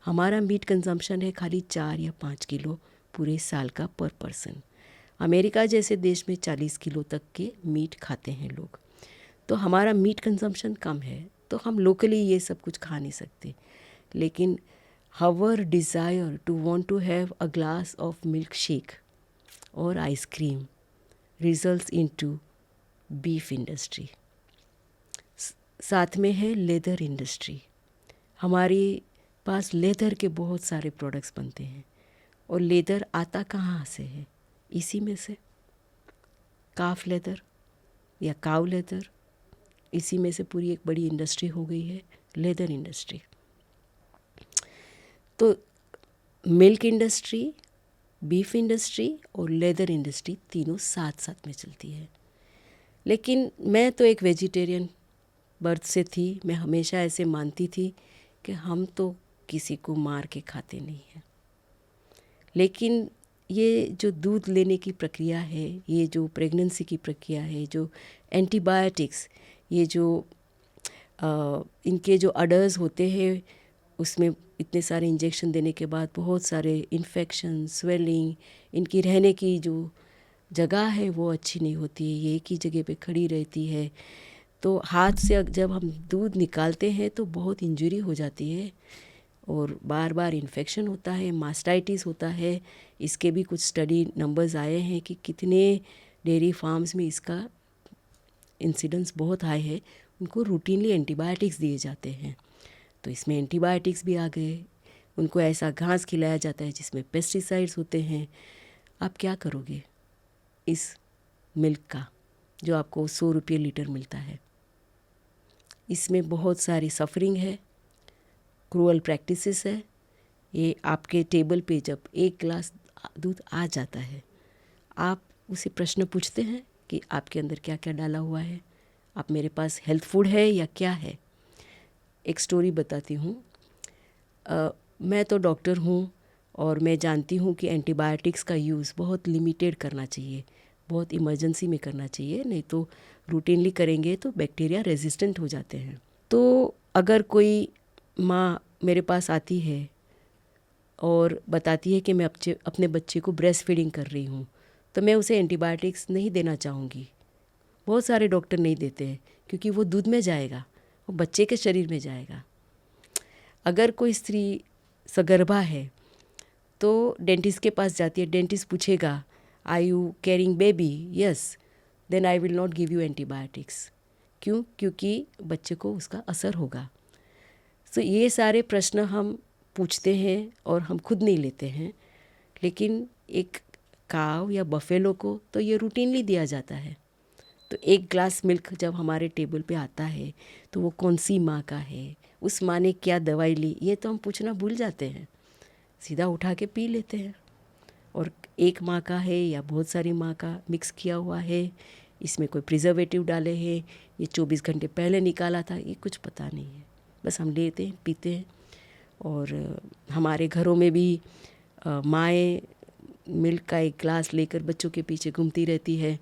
हमारा मीट कंजम्पशन है खाली 4 या 5 किलो पूरे साल का पर पर्सन। अमेरिका जैसे देश में 40 किलो तक के मीट खाते हैं लोग। तो हमारा मीट कंजम्पशन कम है, तो हम लोकली ये सब कुछ खा नहीं सकते। लेकिन our desire to want to have a glass of milk shake और ice cream results into beef industry. साथ में है लेदर इंडस्ट्री। हमारे पास लेदर के बहुत सारे प्रोडक्ट्स बनते हैं और लेदर आता कहाँ से है? इसी में से काफ लेदर या काऊ लेदर इसी में से पूरी एक बड़ी इंडस्ट्री हो गई है, लेदर इंडस्ट्री। तो मिल्क इंडस्ट्री, बीफ इंडस्ट्री और लेदर इंडस्ट्री तीनों साथ साथ में चलती है। लेकिन मैं तो एक वेजिटेरियन बर्थ से थी। मैं हमेशा ऐसे मानती थी कि हम तो किसी को मार के खाते नहीं हैं। लेकिन ये जो दूध लेने की प्रक्रिया है, ये जो प्रेगनेंसी की प्रक्रिया है, जो एंटीबायोटिक्स, ये जो इनके जो अडर्स होते हैं, उसमें इतने सारे इंजेक्शन देने के बाद बहुत सारे इन्फेक्शन, स्वेलिंग, इनकी रहने की जो जगह है वो अच्छी नहीं होती है, ये एक ही जगह पे खड़ी रहती है। तो हाथ से जब हम दूध निकालते हैं तो बहुत इंजरी हो जाती है और बार बार इन्फेक्शन होता है, मास्टाइटिस होता है। इसके भी कुछ स्टडी नंबर्स आए हैं कि कितने डेयरी फार्म्स में इसका इंसिडेंस बहुत हाई है। उनको रूटीनली एंटीबायोटिक्स दिए जाते हैं, तो इसमें एंटीबायोटिक्स भी आ गए। उनको ऐसा घास खिलाया जाता है जिसमें पेस्टिसाइड्स होते हैं। आप क्या करोगे इस मिल्क का जो आपको 100 रुपये लीटर मिलता है? इसमें बहुत सारी सफरिंग है, क्रूअल प्रैक्टिसेस है। ये आपके टेबल पे जब एक गिलास दूध आ जाता है, आप उसे प्रश्न पूछते हैं कि आपके अंदर क्या क्या डाला हुआ है, आप मेरे पास हेल्थ फूड है या क्या है। एक स्टोरी बताती हूँ। मैं तो डॉक्टर हूँ और मैं जानती हूँ कि एंटीबायोटिक्स का यूज़ बहुत लिमिटेड करना चाहिए, बहुत इमरजेंसी में करना चाहिए, नहीं तो रूटीनली करेंगे तो बैक्टीरिया रेजिस्टेंट हो जाते हैं। तो अगर कोई माँ मेरे पास आती है और बताती है कि मैं अपने बच्चे को ब्रेस्ट फीडिंग कर रही हूँ, तो मैं उसे एंटीबायोटिक्स नहीं देना चाहूँगी। बहुत सारे डॉक्टर नहीं देते हैं क्योंकि वो दूध में जाएगा, वो बच्चे के शरीर में जाएगा। अगर कोई स्त्री सगर्भा है तो डेंटिस्ट के पास जाती है, डेंटिस्ट पूछेगा are you carrying baby, yes, then I will not give you antibiotics. क्यों? क्योंकि बच्चे को उसका असर होगा। तो ये सारे प्रश्न हम पूछते हैं और हम खुद नहीं लेते हैं, लेकिन एक काव या बफेलो को तो ये रूटीनली दिया जाता है। तो एक ग्लास मिल्क जब हमारे टेबल पे आता है तो वो कौन सी माँ का है, उस माँ ने क्या दवाई ली, ये तो हम पूछना भूल जाते हैं, सीधा उठा के पी लेते हैं। और एक माँ का है या बहुत सारी माँ का मिक्स किया हुआ है, इसमें कोई प्रिजर्वेटिव डाले हैं, ये 24 घंटे पहले निकाला था, ये कुछ पता नहीं है। बस हम लेते हैं, पीते हैं। और हमारे घरों में भी माएँ मिल्क का एक ग्लास लेकर बच्चों के पीछे घूमती रहती है,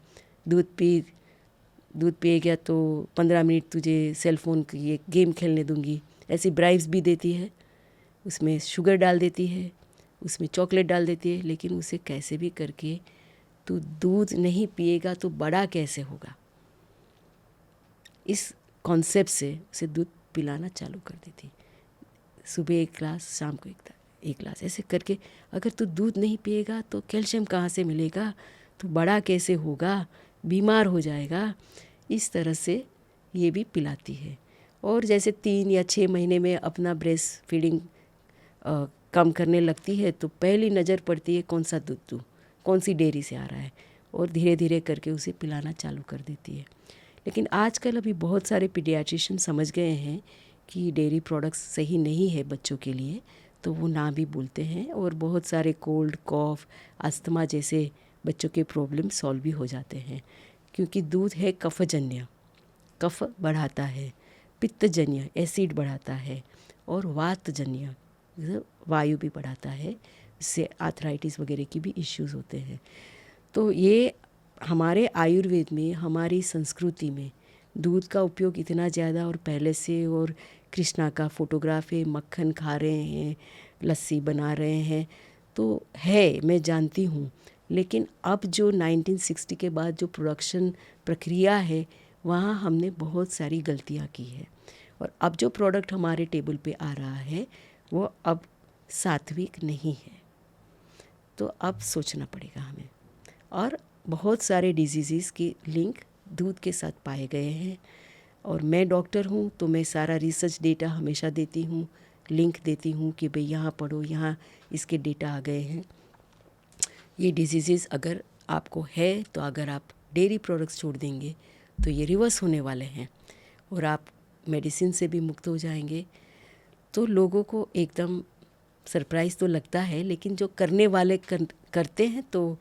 दूध पिए गया तो 15 मिनट तुझे सेल फ़ोन की ये गेम खेलने दूंगी, ऐसी ब्राइब्स भी देती है। उसमें शुगर डाल देती है, उसमें चॉकलेट डाल देती है, लेकिन उसे कैसे भी करके तू दूध नहीं पिएगा तो बड़ा कैसे होगा, इस कॉन्सेप्ट से उसे दूध पिलाना चालू कर देती। सुबह एक ग्लास, शाम को एक ग्लास, ऐसे करके अगर तू दूध नहीं पिएगा तो कैल्शियम कहाँ से मिलेगा, तू बड़ा कैसे होगा, बीमार हो जाएगा। इस तरह से ये भी पिलाती है। और जैसे 3 या 6 महीने में अपना ब्रेस्ट फीडिंग कम करने लगती है तो पहली नज़र पड़ती है कौन सा दूध कौन सी डेयरी से आ रहा है, और धीरे धीरे करके उसे पिलाना चालू कर देती है। लेकिन आजकल अभी बहुत सारे पीडियाट्रिशियन समझ गए हैं कि डेयरी प्रोडक्ट्स सही नहीं है बच्चों के लिए, तो वो ना भी बोलते हैं और बहुत सारे कोल्ड, कॉफ, अस्थमा जैसे बच्चों के प्रॉब्लम सॉल्व भी हो जाते हैं। क्योंकि दूध है कफजन्य, कफ बढ़ाता है, पित्तजन्य एसिड बढ़ाता है, और वातजन्य वायु भी बढ़ाता है, इससे आर्थराइटिस वगैरह की भी इश्यूज़ होते हैं। तो ये हमारे आयुर्वेद में, हमारी संस्कृति में दूध का उपयोग इतना ज़्यादा और पहले से, और कृष्णा का फोटोग्राफ है, मक्खन खा रहे हैं, लस्सी बना रहे हैं, तो है, मैं जानती हूँ। लेकिन अब जो 1960 के बाद जो प्रोडक्शन प्रक्रिया है, वहाँ हमने बहुत सारी गलतियाँ की है, और अब जो प्रोडक्ट हमारे टेबल पे आ रहा है वो अब सात्विक नहीं है। तो अब सोचना पड़ेगा हमें। और बहुत सारे डिजीज़ की लिंक दूध के साथ पाए गए हैं, और मैं डॉक्टर हूँ तो मैं सारा रिसर्च डेटा हमेशा देती हूँ, लिंक देती हूँ कि भाई यहाँ पढ़ो, यहाँ इसके डेटा आ गए हैं। ये डिजीज़ अगर आपको है तो अगर आप डेयरी प्रोडक्ट्स छोड़ देंगे तो ये रिवर्स होने वाले हैं, और आप मेडिसिन से भी मुक्त हो जाएंगे। तो लोगों को एकदम सरप्राइज़ तो लगता है, लेकिन जो करने वाले करते हैं तो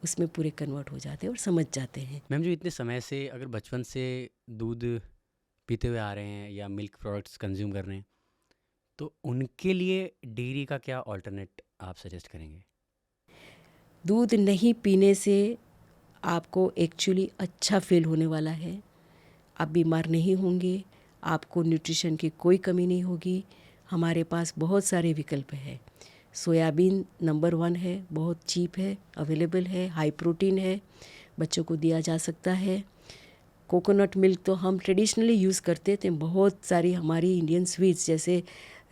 उसमें पूरे कन्वर्ट हो जाते हैं और समझ जाते हैं। मैम जो इतने समय से अगर बचपन से दूध पीते हुए आ रहे हैं या मिल्क प्रोडक्ट्स कंज्यूम कर रहे हैं, तो उनके लिए डेयरी का क्या ऑल्टरनेट आप सजेस्ट करेंगे? दूध नहीं पीने से आपको एक्चुअली अच्छा फील होने वाला है। आप बीमार नहीं होंगे, आपको न्यूट्रिशन की कोई कमी नहीं होगी। हमारे पास बहुत सारे विकल्प हैं। सोयाबीन नंबर 1 है, बहुत चीप है, अवेलेबल है, हाई प्रोटीन है, बच्चों को दिया जा सकता है। कोकोनट मिल्क तो हम ट्रेडिशनली यूज़ करते थे। बहुत सारी हमारी इंडियन स्वीट्स जैसे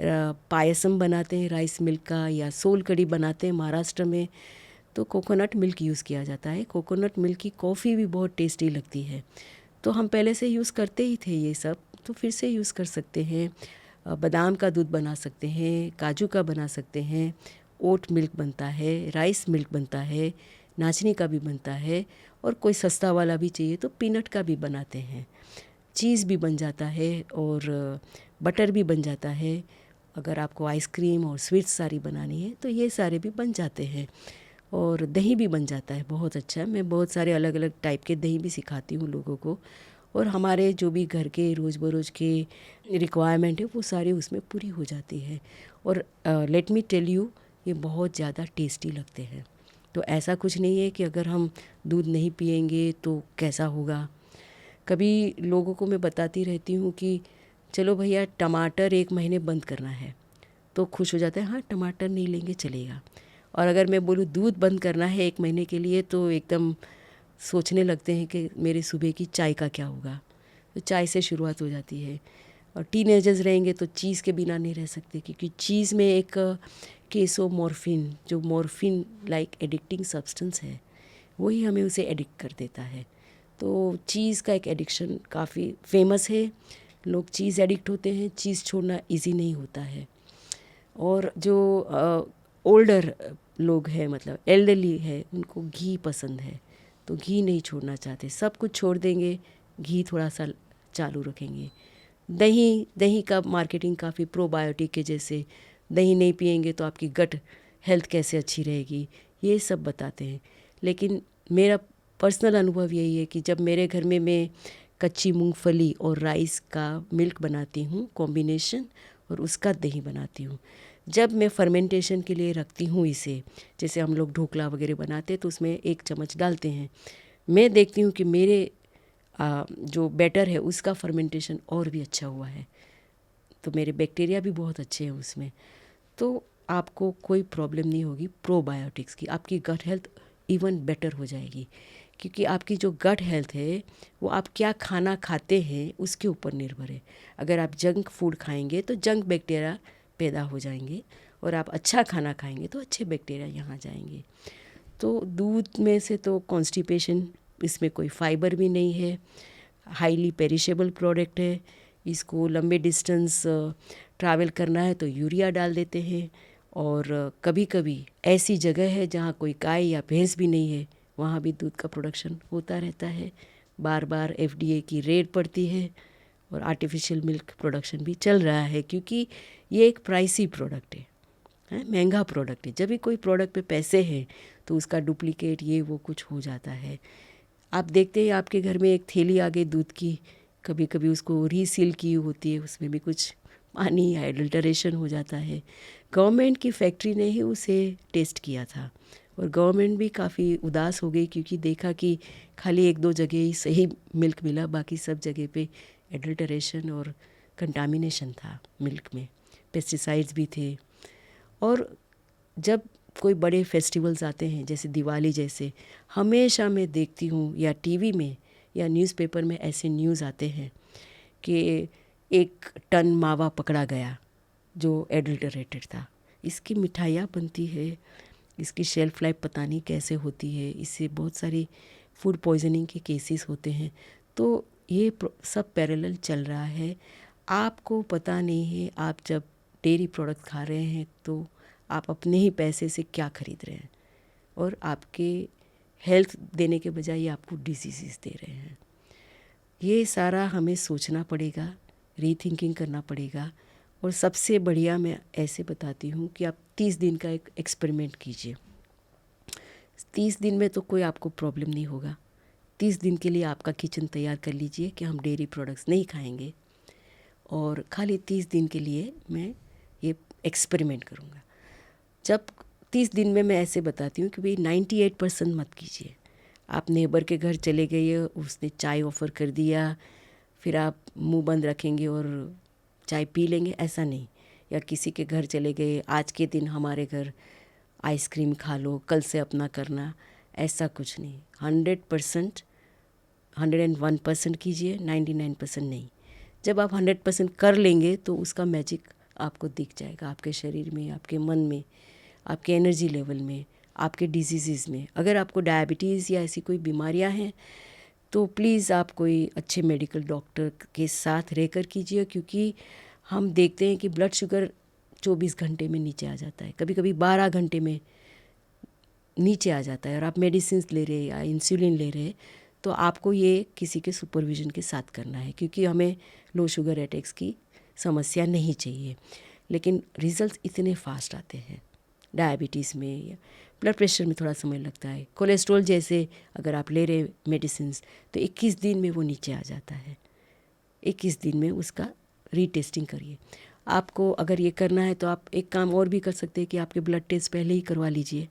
पायसम बनाते हैं राइस मिल्क का, या सोल कड़ी बनाते हैं महाराष्ट्र में, तो कोकोनट मिल्क यूज़ किया जाता है। कोकोनट मिल्क की कॉफ़ी भी बहुत टेस्टी लगती है। तो हम पहले से यूज़ करते ही थे ये सब, तो फिर से यूज़ कर सकते हैं। बादाम का दूध बना सकते हैं, काजू का बना सकते हैं, ओट मिल्क बनता है, राइस मिल्क बनता है, नाचनी का भी बनता है, और कोई सस्ता वाला भी चाहिए तो पीनट का भी बनाते हैं। चीज़ भी बन जाता है और बटर भी बन जाता है। अगर आपको आइसक्रीम और स्वीट्स सारी बनानी है तो ये सारे भी बन जाते हैं। और दही भी बन जाता है, बहुत अच्छा। मैं बहुत सारे अलग अलग टाइप के दही भी सिखाती हूँ लोगों को, और हमारे जो भी घर के रोज़ बरोज़ के रिक्वायरमेंट है वो सारी उसमें पूरी हो जाती है। और लेट मी टेल यू, ये बहुत ज़्यादा टेस्टी लगते हैं। तो ऐसा कुछ नहीं है कि अगर हम दूध नहीं पिएंगे तो कैसा होगा। कभी लोगों को मैं बताती रहती हूँ कि चलो भैया टमाटर 1 महीने बंद करना है, तो खुश हो जाते हैं, हाँ टमाटर नहीं लेंगे चलेगा। और अगर मैं बोलूँ दूध बंद करना है 1 महीने के लिए, तो एकदम सोचने लगते हैं कि मेरे सुबह की चाय का क्या होगा। तो चाय से शुरुआत हो जाती है। और टीनेजर्स रहेंगे तो चीज़ के बिना नहीं रह सकते, क्योंकि चीज़ में एक केसोमॉर्फिन, जो मॉर्फिन लाइक एडिक्टिंग सब्सटेंस है, वही हमें उसे एडिक्ट कर देता है। तो चीज़ का एक एडिक्शन काफ़ी फेमस है। लोग चीज़ एडिक्ट होते हैं, चीज़ छोड़ना इजी नहीं होता है। और जो ओल्डर लोग हैं, मतलब एल्डरली है, उनको घी पसंद है, तो घी नहीं छोड़ना चाहते, सब कुछ छोड़ देंगे, घी थोड़ा सा चालू रखेंगे। दही, दही का मार्केटिंग काफ़ी प्रोबायोटिक है, जैसे दही नहीं पिएंगे तो आपकी गट हेल्थ कैसे अच्छी रहेगी, ये सब बताते हैं। लेकिन मेरा पर्सनल अनुभव यही है कि जब मेरे घर में मैं कच्ची मूंगफली और राइस का मिल्क बनाती हूँ कॉम्बिनेशन, और उसका दही बनाती हूँ, जब मैं फर्मेंटेशन के लिए रखती हूँ इसे, जैसे हम लोग ढोकला वगैरह बनाते हैं तो उसमें 1 चम्मच डालते हैं, मैं देखती हूँ कि मेरे जो बैटर है उसका फर्मेंटेशन और भी अच्छा हुआ है, तो मेरे बैक्टीरिया भी बहुत अच्छे हैं उसमें। तो आपको कोई प्रॉब्लम नहीं होगी प्रोबायोटिक्स की, आपकी गट हेल्थ इवन बेटर हो जाएगी। क्योंकि आपकी जो गट हेल्थ है वो आप क्या खाना खाते हैं उसके ऊपर निर्भर है। अगर आप जंक फूड खाएंगे तो जंक बैक्टीरिया पैदा हो जाएंगे, और आप अच्छा खाना खाएंगे तो अच्छे बैक्टीरिया यहाँ जाएंगे। तो दूध में से तो कॉन्स्टिपेशन, इसमें कोई फाइबर भी नहीं है, हाईली पेरिशेबल प्रोडक्ट है। इसको लंबे डिस्टेंस ट्रैवल करना है तो यूरिया डाल देते हैं। और कभी कभी ऐसी जगह है जहाँ कोई गाय या भैंस भी नहीं है, वहाँ भी दूध का प्रोडक्शन होता रहता है। बार बार FDA की रेड पड़ती है, और आर्टिफिशियल मिल्क प्रोडक्शन भी चल रहा है, क्योंकि ये एक प्राइसी प्रोडक्ट है, महंगा प्रोडक्ट है। जब भी कोई प्रोडक्ट पे पैसे हैं तो उसका डुप्लीकेट ये वो कुछ हो जाता है। आप देखते हैं आपके घर में एक थैली आ गई दूध की, कभी कभी उसको रीसील की होती है, उसमें भी कुछ पानी या एडल्टरेशन हो जाता है। गवर्नमेंट की फैक्ट्री ने ही उसे टेस्ट किया था, और गवर्नमेंट भी काफ़ी उदास हो गई, क्योंकि देखा कि खाली 1-2 जगह ही सही मिल्क मिला, बाकी सब जगह पे एडल्टरेशन और कंटामिनेशन था मिल्क में, पेस्टिसाइड्स भी थे। और जब कोई बड़े फेस्टिवल्स आते हैं जैसे दिवाली जैसे, हमेशा मैं देखती हूँ या टीवी में या न्यूज़पेपर में ऐसे न्यूज़ आते हैं कि 1 टन मावा पकड़ा गया जो एडल्टरेटेड था। इसकी मिठाइयाँ बनती है, इसकी शेल्फ लाइफ पता नहीं कैसे होती है, इससे बहुत सारी फूड पॉइजनिंग के केसेस होते हैं। तो ये सब पैरेलल चल रहा है। आपको पता नहीं है, आप जब डेयरी प्रोडक्ट खा रहे हैं तो आप अपने ही पैसे से क्या खरीद रहे हैं, और आपके हेल्थ देने के बजाय ये आपको डिजीज़ दे रहे हैं। ये सारा हमें सोचना पड़ेगा, रीथिंकिंग करना पड़ेगा। और सबसे बढ़िया मैं ऐसे बताती हूँ कि आप 30 दिन का एक एक्सपेरिमेंट कीजिए। 30 दिन में तो कोई आपको प्रॉब्लम नहीं होगा। 30 दिन के लिए आपका किचन तैयार कर लीजिए कि हम डेयरी प्रोडक्ट्स नहीं खाएंगे, और खाली 30 दिन के लिए मैं ये एक्सपेरिमेंट करूँगा। जब 30 दिन में मैं ऐसे बताती हूँ कि भाई 98% मत कीजिए। आप नेबर के घर चले गए, उसने चाय ऑफ़र कर दिया, फिर आप मुंह बंद रखेंगे और चाय पी लेंगे, ऐसा नहीं। या किसी के घर चले गए, आज के दिन हमारे घर आइसक्रीम खा लो, कल से अपना करना, ऐसा कुछ नहीं। 100%, 101% कीजिए, 99% नहीं। जब आप 100% कर लेंगे तो उसका मैजिक आपको दिख जाएगा, आपके शरीर में, आपके मन में, आपके एनर्जी लेवल में, आपके डिजीज़ में। अगर आपको डायबिटीज़ या ऐसी कोई बीमारियां हैं तो प्लीज़ आप कोई अच्छे मेडिकल डॉक्टर के साथ रहकर कीजिए, क्योंकि हम देखते हैं कि ब्लड शुगर 24 घंटे में नीचे आ जाता है, कभी कभी 12 घंटे में नीचे आ जाता है, और आप मेडिसिन ले रहे हैं या इंसुलिन ले रहे हैं, तो आपको ये किसी के सुपरविज़न के साथ करना है, क्योंकि हमें लो शुगर अटैक्स की समस्या नहीं चाहिए। लेकिन रिजल्ट इतने फास्ट आते हैं। डायबिटीज़ में या ब्लड प्रेशर में थोड़ा समय लगता है। कोलेस्ट्रॉल जैसे अगर आप ले रहे मेडिसिन तो 21 दिन में वो नीचे आ जाता है। 21 दिन में उसका रीटेस्टिंग करिए। आपको अगर ये करना है तो आप एक काम और भी कर सकते हैं कि आपके ब्लड टेस्ट पहले ही करवा लीजिए।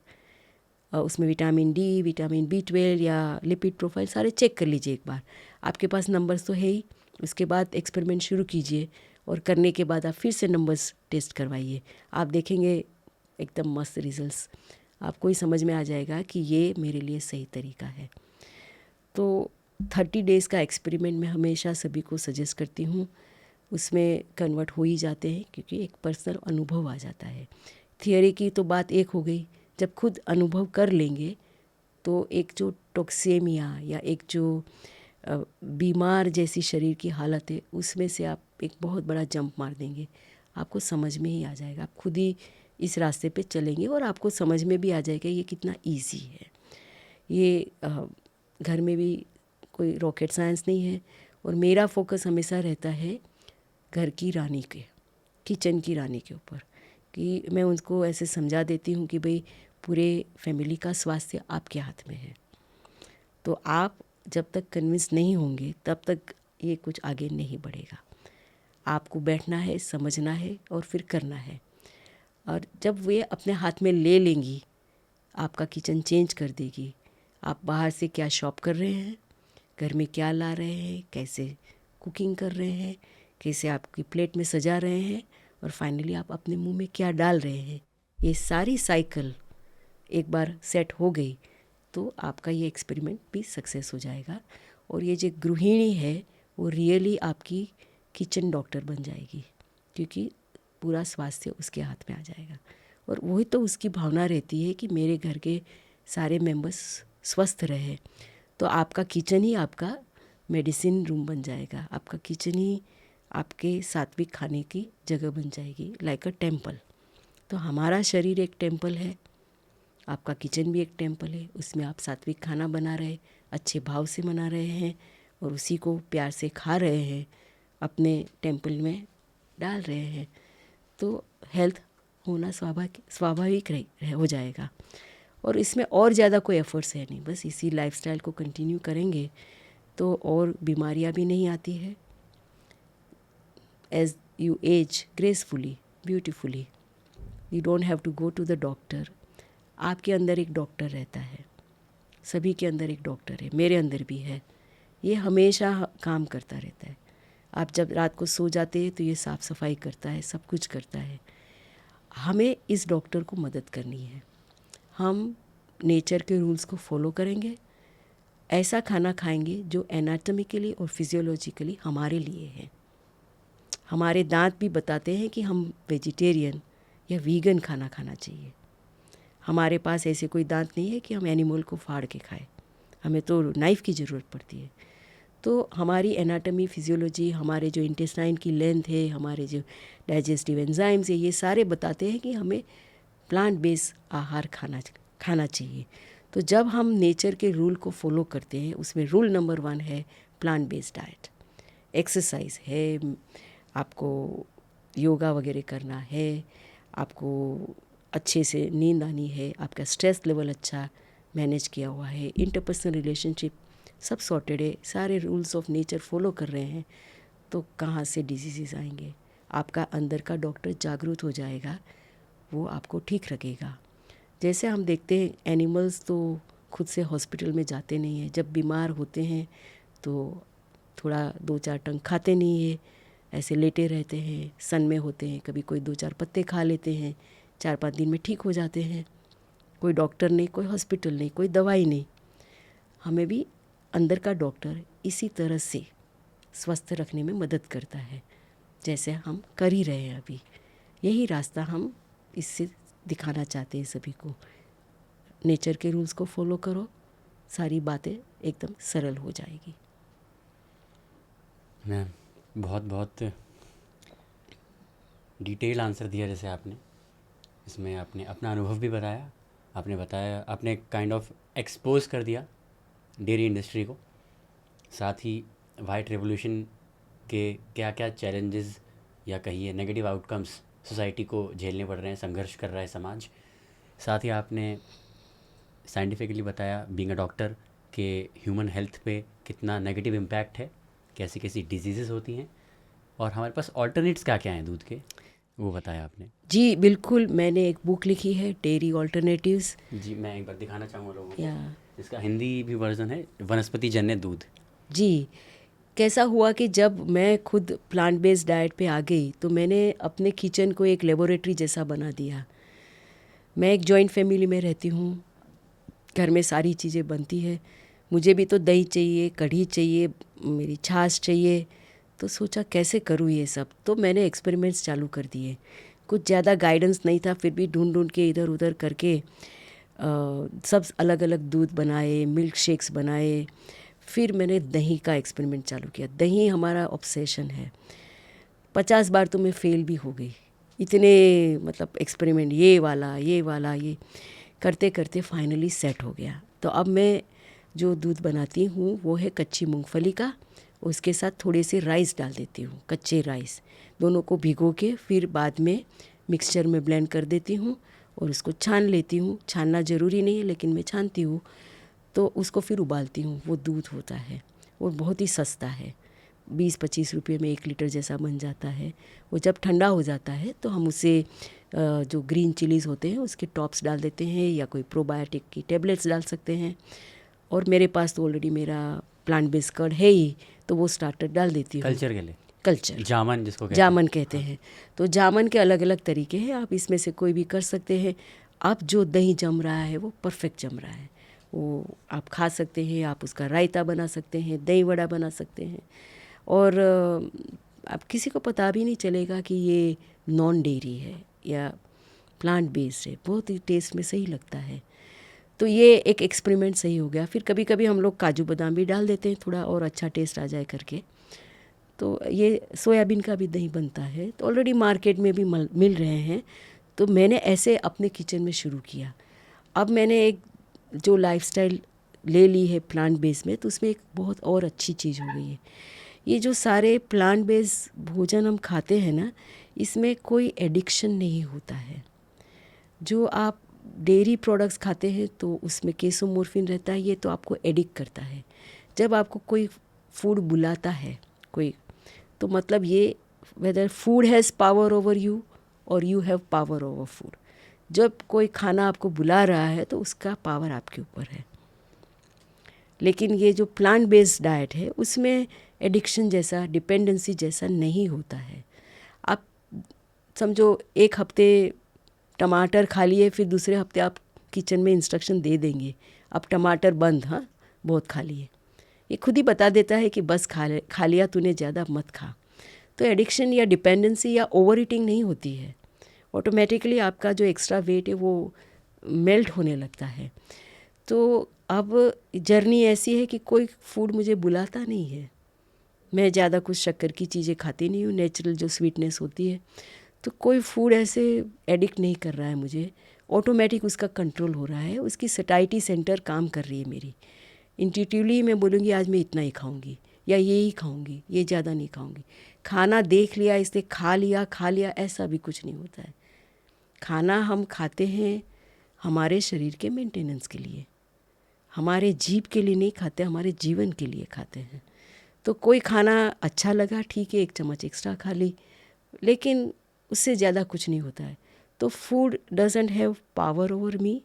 उसमें विटामिन डी, विटामिन B12 या लिपिड प्रोफाइल सारे चेक कर लीजिए एक बार। आपके पास नंबर्स तो है ही। उसके बाद एक्सपेरिमेंट शुरू कीजिए, और करने के बाद आप फिर से नंबर्स टेस्ट करवाइए। आप देखेंगे एकदम मस्त रिजल्ट्स, आपको ही समझ में आ जाएगा कि ये मेरे लिए सही तरीका है। तो 30 डेज़ का एक्सपेरिमेंट मैं हमेशा सभी को सजेस्ट करती हूँ। उसमें कन्वर्ट हो ही जाते हैं, क्योंकि एक पर्सनल अनुभव आ जाता है। थियोरी की तो बात एक हो गई, जब खुद अनुभव कर लेंगे तो एक जो टॉक्सेमिया या एक जो बीमार जैसी शरीर की हालत है, उसमें से आप एक बहुत बड़ा जंप मार देंगे। आपको समझ में ही आ जाएगा, आप खुद ही इस रास्ते पे चलेंगे और आपको समझ में भी आ जाएगा ये कितना इजी है। ये घर में भी कोई रॉकेट साइंस नहीं है। और मेरा फोकस हमेशा रहता है घर की रानी के, किचन की रानी के ऊपर, कि मैं उनको ऐसे समझा देती हूँ कि भाई पूरे फैमिली का स्वास्थ्य आपके हाथ में है। तो आप जब तक कन्विंस नहीं होंगे तब तक ये कुछ आगे नहीं बढ़ेगा। आपको बैठना है, समझना है और फिर करना है। और जब वे अपने हाथ में ले लेंगी, आपका किचन चेंज कर देगी। आप बाहर से क्या शॉप कर रहे हैं, घर में क्या ला रहे हैं, कैसे कुकिंग कर रहे हैं, कैसे आपकी प्लेट में सजा रहे हैं, और फाइनली आप अपने मुंह में क्या डाल रहे हैं, ये सारी साइकिल एक बार सेट हो गई तो आपका ये एक्सपेरिमेंट भी सक्सेस हो जाएगा। और ये जो गृहिणी है वो रियली आपकी किचन डॉक्टर बन जाएगी, क्योंकि पूरा स्वास्थ्य उसके हाथ में आ जाएगा। और वही तो उसकी भावना रहती है कि मेरे घर के सारे मेंबर्स स्वस्थ रहे। तो आपका किचन ही आपका मेडिसिन रूम बन जाएगा, आपका किचन ही आपके सात्विक खाने की जगह बन जाएगी, लाइक अ टेम्पल। तो हमारा शरीर एक टेम्पल है, आपका किचन भी एक टेम्पल है। उसमें आप सात्विक खाना बना रहे, अच्छे भाव से बना रहे हैं, और उसी को प्यार से खा रहे हैं, अपने टेम्पल में डाल रहे हैं, तो हेल्थ होना स्वाभाविक हो जाएगा। और इसमें और ज़्यादा कोई एफर्ट्स है नहीं, बस इसी लाइफस्टाइल को कंटिन्यू करेंगे तो और बीमारियां भी नहीं आती है। As you age gracefully, beautifully, you don't have to go to the doctor. आपके अंदर एक डॉक्टर रहता है, सभी के अंदर एक डॉक्टर है, मेरे अंदर भी है। ये हमेशा काम करता रहता है। आप जब रात को सो जाते हैं तो ये साफ़ सफाई करता है, सब कुछ करता है। हमें इस डॉक्टर को मदद करनी है। हम नेचर के रूल्स को फॉलो करेंगे, ऐसा खाना खाएंगे जो एनाटॉमिकली और फिजियोलॉजिकली हमारे लिए है। हमारे दांत भी बताते हैं कि हम वेजिटेरियन या वीगन खाना खाना चाहिए। हमारे पास ऐसे कोई दांत नहीं है कि हम एनिमल को फाड़ के खाएं, हमें तो नाइफ़ की ज़रूरत पड़ती है। तो हमारी एनाटॉमी, फिजियोलॉजी, हमारे जो इंटेस्टाइन की लेंथ है, हमारे जो डाइजेस्टिव एंजाइम्स है, ये सारे बताते हैं कि हमें प्लांट बेस्ड आहार खाना चाहिए। तो जब हम नेचर के रूल को फॉलो करते हैं, उसमें रूल नंबर 1 है प्लांट बेस्ड डाइट। एक्सरसाइज है, आपको योगा वगैरह करना है, आपको अच्छे से नींद आनी है, आपका स्ट्रेस लेवल अच्छा मैनेज किया हुआ है, इंटरपर्सनल रिलेशनशिप सब सॉर्टेड है, सारे रूल्स ऑफ नेचर फॉलो कर रहे हैं, तो कहाँ से डिजीज़ आएंगे। आपका अंदर का डॉक्टर जागरूक हो जाएगा, वो आपको ठीक रखेगा। जैसे हम देखते हैं एनिमल्स तो खुद से हॉस्पिटल में जाते नहीं हैं, जब बीमार होते हैं तो थोड़ा 2-4 टंग खाते नहीं है, ऐसे लेटे रहते हैं, सन में होते हैं, कभी कोई 2-4 पत्ते खा लेते हैं, 4-5 दिन में ठीक हो जाते हैं। कोई डॉक्टर नहीं, कोई हॉस्पिटल नहीं, कोई दवाई नहीं। हमें भी अंदर का डॉक्टर इसी तरह से स्वस्थ रखने में मदद करता है, जैसे हम कर ही रहे हैं अभी। यही रास्ता हम इससे दिखाना चाहते हैं सभी को। नेचर के रूल्स को फॉलो करो, सारी बातें एकदम सरल हो जाएगी। मैम बहुत बहुत डिटेल आंसर दिया जैसे आपने, इसमें आपने अपना अनुभव भी बताया, आपने बताया, आपने काइंड ऑफ एक्सपोज कर दिया डेयरी इंडस्ट्री को, साथ ही वाइट रेवोल्यूशन के क्या क्या चैलेंजेस या कहिए नेगेटिव आउटकम्स सोसाइटी को झेलने पड़ रहे हैं, संघर्ष कर रहा है समाज। साथ ही आपने साइंटिफिकली बताया बीइंग अ डॉक्टर के ह्यूमन हेल्थ पे कितना नेगेटिव इम्पैक्ट है, कैसी कैसी डिजीज़ेस होती हैं, और हमारे पास ऑल्टरनेट्स क्या क्या हैं दूध के, वो बताया आपने। जी बिल्कुल, मैंने एक बुक लिखी है डेयरी ऑल्टरनेटिव्स। जी मैं एक बार दिखाना चाहूँगा लोगों को, या इसका हिंदी भी वर्जन है, वनस्पति जन्य दूध। जी, कैसा हुआ कि जब मैं खुद प्लांट बेस्ड डाइट पे आ गई तो मैंने अपने किचन को एक लेबोरेटरी जैसा बना दिया। मैं एक जॉइंट फैमिली में रहती हूँ, घर में सारी चीज़ें बनती है, मुझे भी तो दही चाहिए, कढ़ी चाहिए, मेरी छाछ चाहिए, तो सोचा कैसे करूँ ये सब। तो मैंने एक्सपेरिमेंट्स चालू कर दिए। कुछ ज़्यादा गाइडेंस नहीं था, फिर भी ढूंढ ढूंढ के इधर उधर करके सब अलग अलग दूध बनाए, मिल्क शेक्स बनाए। फिर मैंने दही का एक्सपेरिमेंट चालू किया। दही हमारा ऑब्सेशन है, 50 बार तो मैं फेल भी हो गई, इतने मतलब एक्सपेरिमेंट ये वाला ये करते करते फाइनली सेट हो गया। तो अब मैं जो दूध बनाती हूँ वो है कच्ची मूंगफली का, उसके साथ थोड़े से राइस डाल देती हूँ, कच्चे राइस, दोनों को भिगो के फिर बाद में मिक्सचर में ब्लेंड कर देती हूँ और उसको छान लेती हूँ। छानना ज़रूरी नहीं है लेकिन मैं छानती हूँ, तो उसको फिर उबालती हूँ। वो दूध होता है, वो बहुत ही सस्ता है, 20-25 रुपये में 1 लीटर जैसा बन जाता है। वो जब ठंडा हो जाता है तो हम उसे जो ग्रीन चिलीज़ होते हैं उसके टॉप्स डाल देते हैं, या कोई प्रोबायोटिक की टेबलेट्स डाल सकते हैं। और मेरे पास तो ऑलरेडी मेरा प्लांट बेस्ड कर्ड है ही, तो वो स्टार्टर डाल देती हूँ। कल्चर के लिए, कल्चर जामन जिसको कहते जामन कहते हैं। तो जामन के अलग अलग तरीके हैं, आप इसमें से कोई भी कर सकते हैं। अब जो दही जम रहा है वो परफेक्ट जम रहा है, वो आप खा सकते हैं, आप उसका रायता बना सकते हैं, दही वड़ा बना सकते हैं, और आप किसी को पता भी नहीं चलेगा कि ये नॉन डेयरी है या प्लांट बेस्ड है, बहुत ही टेस्ट में सही लगता है। तो ये एक एक्सपेरिमेंट सही हो गया। फिर कभी कभी हम लोग काजू बादाम भी डाल देते हैं, थोड़ा और अच्छा टेस्ट आ जाए करके। तो ये सोयाबीन का भी दही बनता है, तो ऑलरेडी मार्केट में भी मिल रहे हैं। तो मैंने ऐसे अपने किचन में शुरू किया। अब मैंने एक जो लाइफस्टाइल ले ली है प्लांट बेस में, तो उसमें एक बहुत और अच्छी चीज़ हो गई है। ये जो सारे प्लांट बेस भोजन हम खाते हैं ना, इसमें कोई एडिक्शन नहीं होता है। जो आप डेयरी प्रोडक्ट्स खाते हैं तो उसमें केसोमोर्फिन रहता है, ये तो आपको एडिक्ट करता है। जब आपको कोई फूड बुलाता है कोई, तो मतलब ये weather food has power over you और you have power over food. जब कोई खाना आपको बुला रहा है तो उसका पावर आपके ऊपर है। लेकिन ये जो प्लांट बेस्ड डाइट है उसमें एडिक्शन जैसा, डिपेंडेंसी जैसा नहीं होता है। आप समझो एक हफ्ते टमाटर खा लिए, फिर दूसरे हफ्ते आप किचन में इंस्ट्रक्शन दे देंगे अब टमाटर बंद, हाँ बहुत खा लिए। ये खुद ही बता देता है कि बस खा लिया तूने, ज़्यादा मत खा। तो एडिक्शन या डिपेंडेंसी या ओवर ईटिंग नहीं होती है, ऑटोमेटिकली आपका जो एक्स्ट्रा वेट है वो मेल्ट होने लगता है। तो अब जर्नी ऐसी है कि कोई फूड मुझे बुलाता नहीं है, मैं ज़्यादा कुछ शक्कर की चीज़ें खाती नहीं हूँ, नेचुरल जो स्वीटनेस होती है। तो कोई फूड ऐसे एडिक्ट नहीं कर रहा है मुझे, ऑटोमेटिक उसका कंट्रोल हो रहा है, उसकी सटाइटी सेंटर काम कर रही है मेरी। इंट्यूटिवली मैं बोलूँगी आज मैं इतना ही खाऊंगी, या ये ही खाऊंगी, ये ज़्यादा नहीं खाऊंगी। खाना देख लिया इसलिए खा लिया, ऐसा भी कुछ नहीं होता है। खाना हम खाते हैं हमारे शरीर के मेंटेनेंस के लिए, हमारे जीभ के लिए नहीं खाते, हमारे जीवन के लिए खाते हैं। तो कोई खाना अच्छा लगा, ठीक है, 1 चम्मच एक्स्ट्रा खा ली, लेकिन उससे ज़्यादा कुछ नहीं होता है। तो food doesn't have power over me,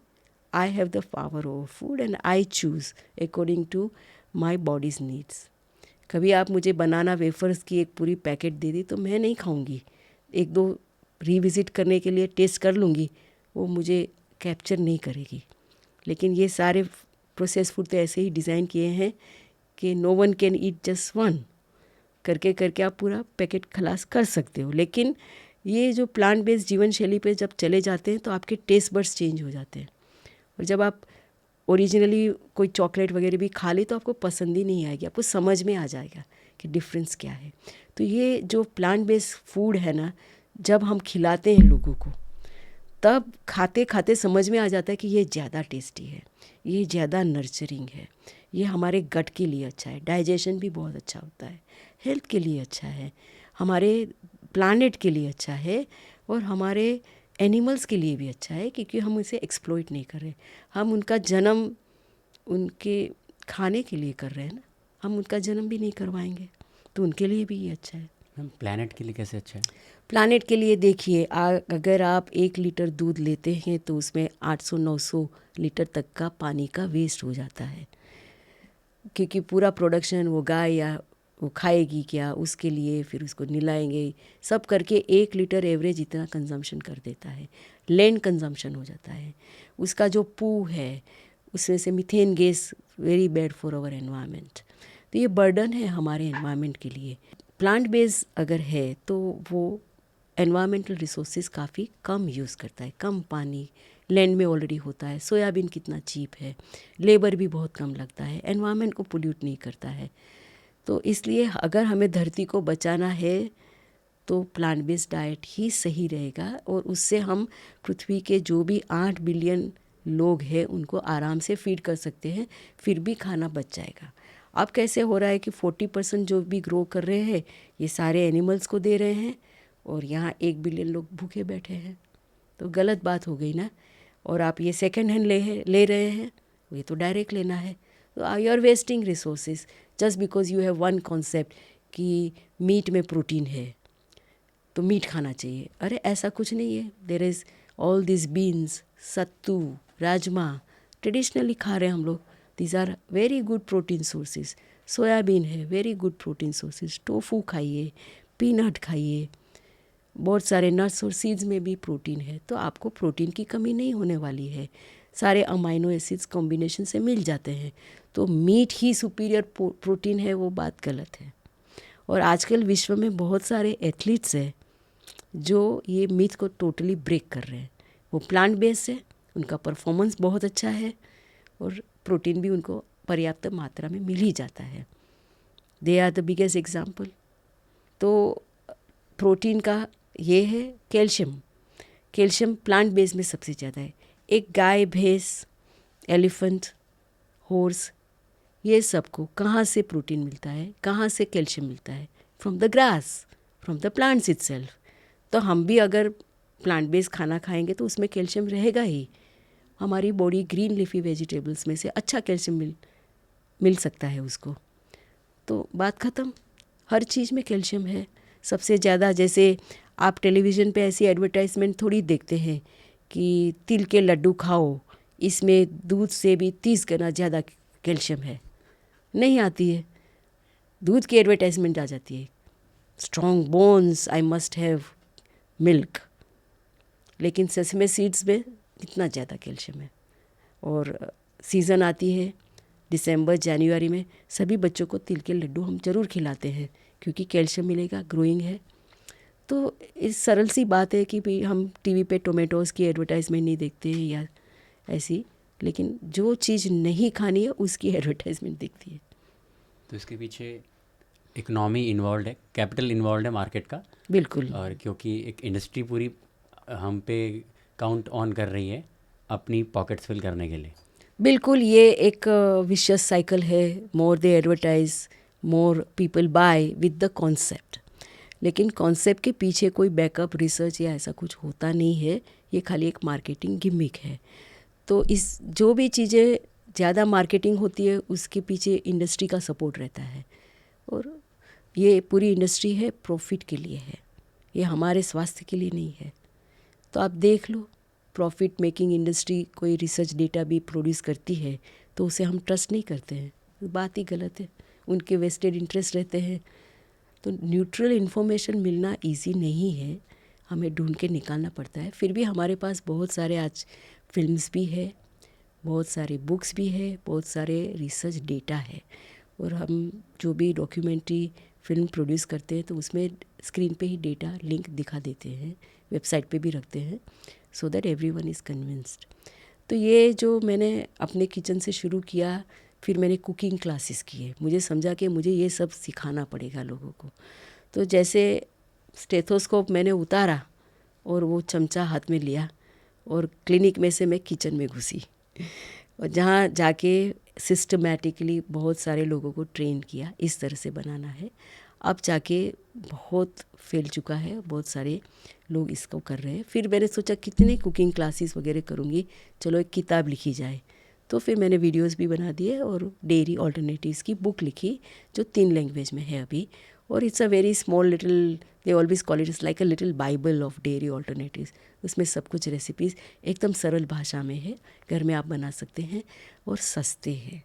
I have the power over food and I choose according to my body's needs. कभी आप मुझे बनाना वेफर्स की एक पूरी पैकेट दे दी तो मैं नहीं खाऊंगी, 1-2 रिविज़िट करने के लिए टेस्ट कर लूँगी, वो मुझे कैप्चर नहीं करेगी। लेकिन ये सारे प्रोसेस फूड तो ऐसे ही डिज़ाइन किए हैं कि no one can eat just one, करके करके आप पूरा पैकेट खलास कर सकते हो। लेकिन ये जो प्लांट बेस्ड जीवन शैली पे जब चले जाते हैं तो आपके टेस्ट बड्स चेंज हो जाते हैं, और जब आप ओरिजिनली कोई चॉकलेट वगैरह भी खा ली तो आपको पसंद ही नहीं आएगी, आपको समझ में आ जाएगा कि डिफरेंस क्या है। तो ये जो प्लांट बेस्ड फूड है ना, जब हम खिलाते हैं लोगों को तब खाते खाते समझ में आ जाता है कि ये ज़्यादा टेस्टी है, ये ज़्यादा नर्चरिंग है, ये हमारे गट के लिए अच्छा है, डाइजेशन भी बहुत अच्छा होता है, हेल्थ के लिए अच्छा है, हमारे प्लानेट के लिए अच्छा है, और हमारे एनिमल्स के लिए भी अच्छा है, क्योंकि हम इसे एक्सप्लॉइट नहीं कर रहे। हम उनका जन्म उनके खाने के लिए कर रहे हैं ना, हम उनका जन्म भी नहीं करवाएंगे, तो उनके लिए भी ये अच्छा है। मैम प्लैनेट के लिए कैसे अच्छा है? प्लानेट के लिए देखिए, अगर आप 1 लीटर दूध लेते हैं तो उसमें 800-900 लीटर तक का पानी का वेस्ट हो जाता है, क्योंकि पूरा प्रोडक्शन वो गाय या वो खाएगी क्या, उसके लिए फिर उसको निलाएंगे, सब करके 1 लीटर एवरेज इतना कंजम्पशन कर देता है। लैंड कंजम्पशन हो जाता है, उसका जो पू है उसमें से methane gas very bad for our environment. तो ये बर्डन है हमारे एनवायरनमेंट के लिए। प्लांट बेस्ड अगर है तो वो एनवायरमेंटल रिसोर्सेज काफ़ी कम यूज़ करता है, कम पानी लैंड में ऑलरेडी होता है, सोयाबीन कितना चीप है, लेबर भी बहुत कम लगता है, एनवायरनमेंट को पोल्यूट नहीं करता है। तो इसलिए अगर हमें धरती को बचाना है तो प्लांट बेस्ड डाइट ही सही रहेगा, और उससे हम पृथ्वी के जो भी 8 बिलियन लोग हैं उनको आराम से फीड कर सकते हैं, फिर भी खाना बच जाएगा। अब कैसे हो रहा है कि 40% जो भी ग्रो कर रहे हैं ये सारे एनिमल्स को दे रहे हैं, और यहाँ 1 बिलियन लोग भूखे बैठे हैं, तो गलत बात हो गई ना। और आप ये सेकेंड हैंड ले रहे हैं, ये तो डायरेक्ट लेना है, तो you are wasting resources just because you have one concept कि मीट में प्रोटीन है तो मीट खाना चाहिए। अरे ऐसा कुछ नहीं है, there is all this beans, sattu, rajma traditionally खा रहे हैं हम लोग, these are very good protein sources. Soybean है, very good protein sources. Tofu खाइए, पीनट खाइए, बहुत सारे नट्स और सीड्स में भी प्रोटीन है, तो आपको प्रोटीन की कमी नहीं होने वाली है, सारे अमाइनो एसिड्स कॉम्बिनेशन से मिल जाते हैं। तो मीट ही सुपीरियर प्रोटीन है, वो बात गलत है। और आजकल विश्व में बहुत सारे एथलीट्स हैं जो ये मीथ को टोटली ब्रेक कर रहे हैं, वो प्लांट बेस्ड है, उनका परफॉर्मेंस बहुत अच्छा है, और प्रोटीन भी उनको पर्याप्त मात्रा में मिल ही जाता है। They are the biggest example. तो प्रोटीन का ये है। कैल्शियम प्लांट बेस्ड में सबसे ज़्यादा है। एक गाय, भैंस, एलिफेंट, हॉर्स, ये सबको कहाँ से प्रोटीन मिलता है, कहाँ से कैल्शियम मिलता है? From the grass, from the plants itself. तो हम भी अगर प्लांट बेस्ड खाना खाएंगे तो उसमें कैल्शियम रहेगा ही। हमारी बॉडी ग्रीन लीफी वेजिटेबल्स में से अच्छा कैल्शियम मिल सकता है उसको, तो बात ख़त्म। हर चीज़ में कैल्शियम है सबसे ज़्यादा। जैसे आप टेलीविज़न पे ऐसी एडवर्टाइजमेंट थोड़ी देखते हैं कि तिल के लड्डू खाओ, इसमें दूध से भी 30 गुना ज़्यादा कैल्शियम है, नहीं आती है। दूध की एडवर्टाइजमेंट आ जाती है, strong bones, I must have milk, लेकिन सेसमे सीड्स में कितना ज़्यादा कैल्शियम है। और सीज़न आती है दिसंबर जनवरी में, सभी बच्चों को तिल के लड्डू हम ज़रूर खिलाते हैं क्योंकि कैल्शियम मिलेगा, ग्रोइंग है। तो इस सरल सी बात है कि भाई हम टीवी पे टोमेटोज़ की एडवर्टाइजमेंट नहीं देखते हैं या ऐसी, लेकिन जो चीज़ नहीं खानी है उसकी एडवर्टाइजमेंट दिखती है। तो इसके पीछे इकोनॉमी इन्वॉल्व है, कैपिटल इन्वॉल्व है मार्केट का। बिल्कुल। और क्योंकि एक इंडस्ट्री पूरी हम पे काउंट ऑन कर रही है अपनी पॉकेट्स फिल करने के लिए। बिल्कुल, ये एक विशियस साइकिल है। More they advertise, more people buy with the concept. लेकिन कॉन्सेप्ट के पीछे कोई बैकअप रिसर्च या ऐसा कुछ होता नहीं है, ये खाली एक मार्केटिंग गिमिक है। तो इस जो भी चीज़ें ज़्यादा मार्केटिंग होती है उसके पीछे इंडस्ट्री का सपोर्ट रहता है, और ये पूरी इंडस्ट्री है प्रॉफिट के लिए है, ये हमारे स्वास्थ्य के लिए नहीं है। तो आप देख लो, प्रॉफिट मेकिंग इंडस्ट्री कोई रिसर्च डेटा भी प्रोड्यूस करती है तो उसे हम ट्रस्ट नहीं करते हैं, बात ही गलत है, उनके वेस्टेड इंटरेस्ट रहते हैं। तो न्यूट्रल इन्फॉर्मेशन मिलना इजी नहीं है, हमें ढूंढ के निकालना पड़ता है। फिर भी हमारे पास बहुत सारे आज फिल्म्स भी है, बहुत सारे बुक्स भी है, बहुत सारे रिसर्च डेटा है, और हम जो भी डॉक्यूमेंट्री फिल्म प्रोड्यूस करते हैं तो उसमें स्क्रीन पे ही डेटा लिंक दिखा देते हैं, वेबसाइट पे भी रखते हैं, so that everyone is convinced. तो ये जो मैंने अपने किचन से शुरू किया, फिर मैंने कुकिंग क्लासेस किए, मुझे समझा कि मुझे ये सब सिखाना पड़ेगा लोगों को। तो जैसे स्टेथोस्कोप मैंने उतारा और वो चमचा हाथ में लिया और क्लिनिक में से मैं किचन में घुसी, और जहाँ जाके सिस्टमैटिकली बहुत सारे लोगों को ट्रेन किया, इस तरह से बनाना है। अब जाके बहुत फैल चुका है, बहुत सारे लोग इसको कर रहे हैं। फिर मैंने सोचा कितने कुकिंग क्लासेस वगैरह करूँगी, चलो एक किताब लिखी जाए। तो फिर मैंने वीडियोस भी बना दिए और डेयरी ऑल्टरनेटिव्स की बुक लिखी जो 3 लैंग्वेज में है अभी, और it's a very small little, they always call it is like a little Bible of dairy alternatives. उसमें सब कुछ रेसिपीज़ एकदम सरल भाषा में है, घर में आप बना सकते हैं और सस्ते हैं।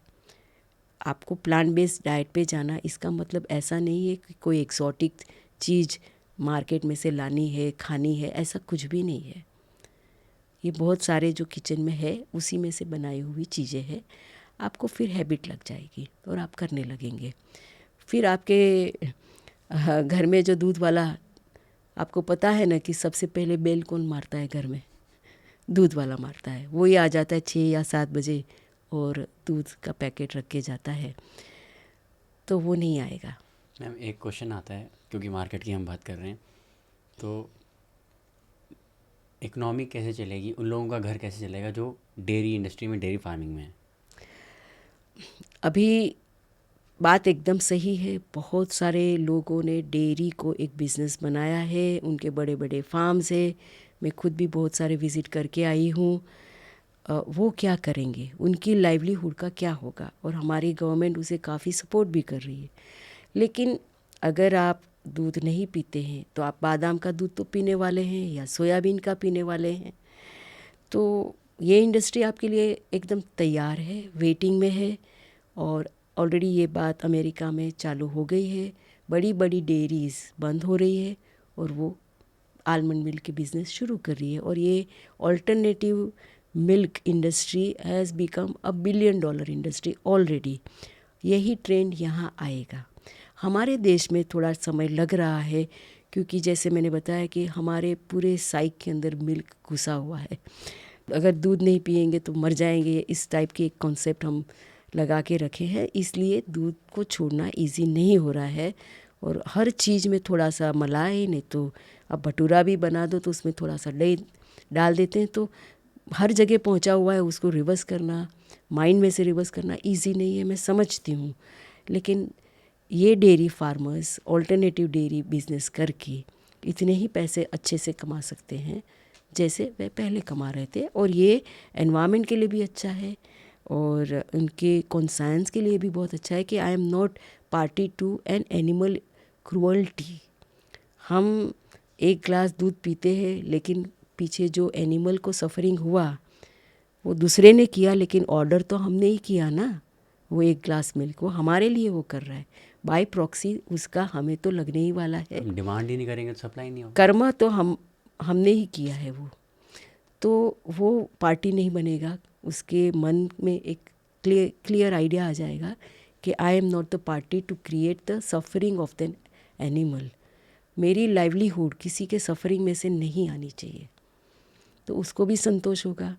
आपको प्लांट बेस्ड डाइट पे जाना, इसका मतलब ऐसा नहीं है कि कोई एक्सॉटिक चीज़ मार्केट में से लानी है, खानी है, ऐसा कुछ भी नहीं है। ये बहुत सारे जो किचन में है उसी में से बनाई हुई चीज़ें हैं। आपको फिर हैबिट लग जाएगी और आप करने लगेंगे। फिर आपके घर में जो दूध वाला, आपको पता है ना कि सबसे पहले बेल कौन मारता है घर में? दूध वाला मारता है। वो ही आ जाता है 6 या 7 बजे और दूध का पैकेट रख के जाता है, तो वो नहीं आएगा। मैम एक क्वेश्चन आता है, क्योंकि मार्केट की हम बात कर रहे हैं, तो इकोनॉमी कैसे चलेगी, उन लोगों का घर कैसे चलेगा जो डेयरी इंडस्ट्री में, डेयरी फार्मिंग में है? अभी बात एकदम सही है, बहुत सारे लोगों ने डेयरी को एक बिज़नेस बनाया है, उनके बड़े बड़े फार्म्स है, मैं खुद भी बहुत सारे विज़िट करके आई हूँ। वो क्या करेंगे, उनकी लाइवलीहुड का क्या होगा, और हमारी गवर्नमेंट उसे काफ़ी सपोर्ट भी कर रही है। लेकिन अगर आप दूध नहीं पीते हैं तो आप बादाम का दूध तो पीने वाले हैं या सोयाबीन का पीने वाले हैं, तो ये इंडस्ट्री आपके लिए एकदम तैयार है, वेटिंग में है। और ऑलरेडी ये बात अमेरिका में चालू हो गई है, बड़ी बड़ी डेयरीज़ बंद हो रही है और वो आलमंड मिल्क के बिज़नेस शुरू कर रही है, और ये alternative milk industry has become $1 billion industry already. यही ट्रेंड यहाँ आएगा। हमारे देश में थोड़ा समय लग रहा है, क्योंकि जैसे मैंने बताया कि हमारे पूरे साइक के अंदर मिल्क घुसा हुआ है, अगर दूध नहीं पिएंगे तो मर जाएंगे, इस टाइप की एक कॉन्सेप्ट हम लगा के रखे हैं। इसलिए दूध को छोड़ना इजी नहीं हो रहा है, और हर चीज़ में थोड़ा सा मलाई, नहीं तो अब भटूरा भी बना दो तो उसमें थोड़ा सा दही डाल देते हैं, तो हर जगह पहुंचा हुआ है। उसको रिवर्स करना, माइंड में से रिवर्स करना इजी नहीं है, मैं समझती हूँ। लेकिन ये dairy farmers alternative dairy business करके इतने ही पैसे अच्छे से कमा सकते हैं जैसे वह पहले कमा रहे थे, और ये एनवायरनमेंट के लिए भी अच्छा है और उनके कॉन्साइंस के लिए भी बहुत अच्छा है कि I am not party to an animal cruelty. हम एक ग्लास दूध पीते हैं, लेकिन पीछे जो एनिमल को सफरिंग हुआ वो दूसरे ने किया, लेकिन ऑर्डर तो हमने ही किया ना। वो एक ग्लास मिल्क वो हमारे लिए वो कर रहा है, बाय प्रॉक्सी उसका हमें तो लगने ही वाला है। हम डिमांड ही नहीं करेंगे तो सप्लाई नहीं होगा। कर्म तो हमने ही किया है वो, तो वो पार्टी नहीं बनेगा। उसके मन में एक क्लियर आइडिया आ जाएगा कि I am not the party to create the suffering of the animal. मेरी लाइवलीहुड किसी के सफरिंग में से नहीं आनी चाहिए, तो उसको भी संतोष होगा,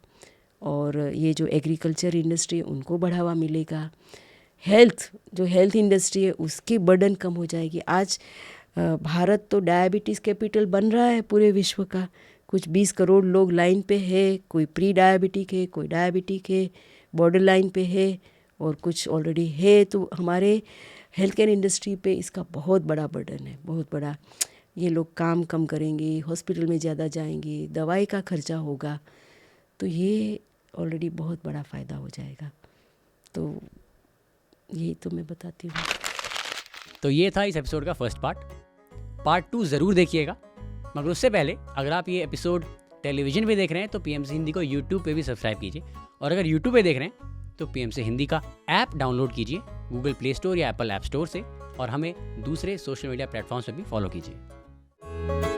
और ये जो एग्रीकल्चर इंडस्ट्री है उनको बढ़ावा मिलेगा। हेल्थ इंडस्ट्री है उसकी बर्डन कम हो जाएगी। आज भारत तो डायबिटीज़ कैपिटल बन रहा है पूरे विश्व का। कुछ 20 करोड़ लोग लाइन पे है, कोई प्री डायबिटिक है, कोई डायबिटिक है, बॉर्डर लाइन पे है, और कुछ ऑलरेडी है, तो हमारे हेल्थ केयर इंडस्ट्री पे इसका बहुत बड़ा बर्डन है, बहुत बड़ा। ये लोग काम कम करेंगे, हॉस्पिटल में ज़्यादा जाएंगे, दवाई का खर्चा होगा, तो ये ऑलरेडी बहुत बड़ा फ़ायदा हो जाएगा। तो यही तो मैं बताती हूँ। तो ये था इस एपिसोड का फर्स्ट पार्ट 2 ज़रूर देखिएगा। मगर उससे पहले अगर आप ये एपिसोड टेलीविज़न पे देख रहे हैं तो पीएमसी हिंदी को यूट्यूब पे भी सब्सक्राइब कीजिए, और अगर यूट्यूब पे देख रहे हैं तो पीएमसी हिंदी का ऐप डाउनलोड कीजिए गूगल प्ले स्टोर या एप्पल ऐप स्टोर से, और हमें दूसरे सोशल मीडिया प्लेटफॉर्म्स पे भी फॉलो कीजिए।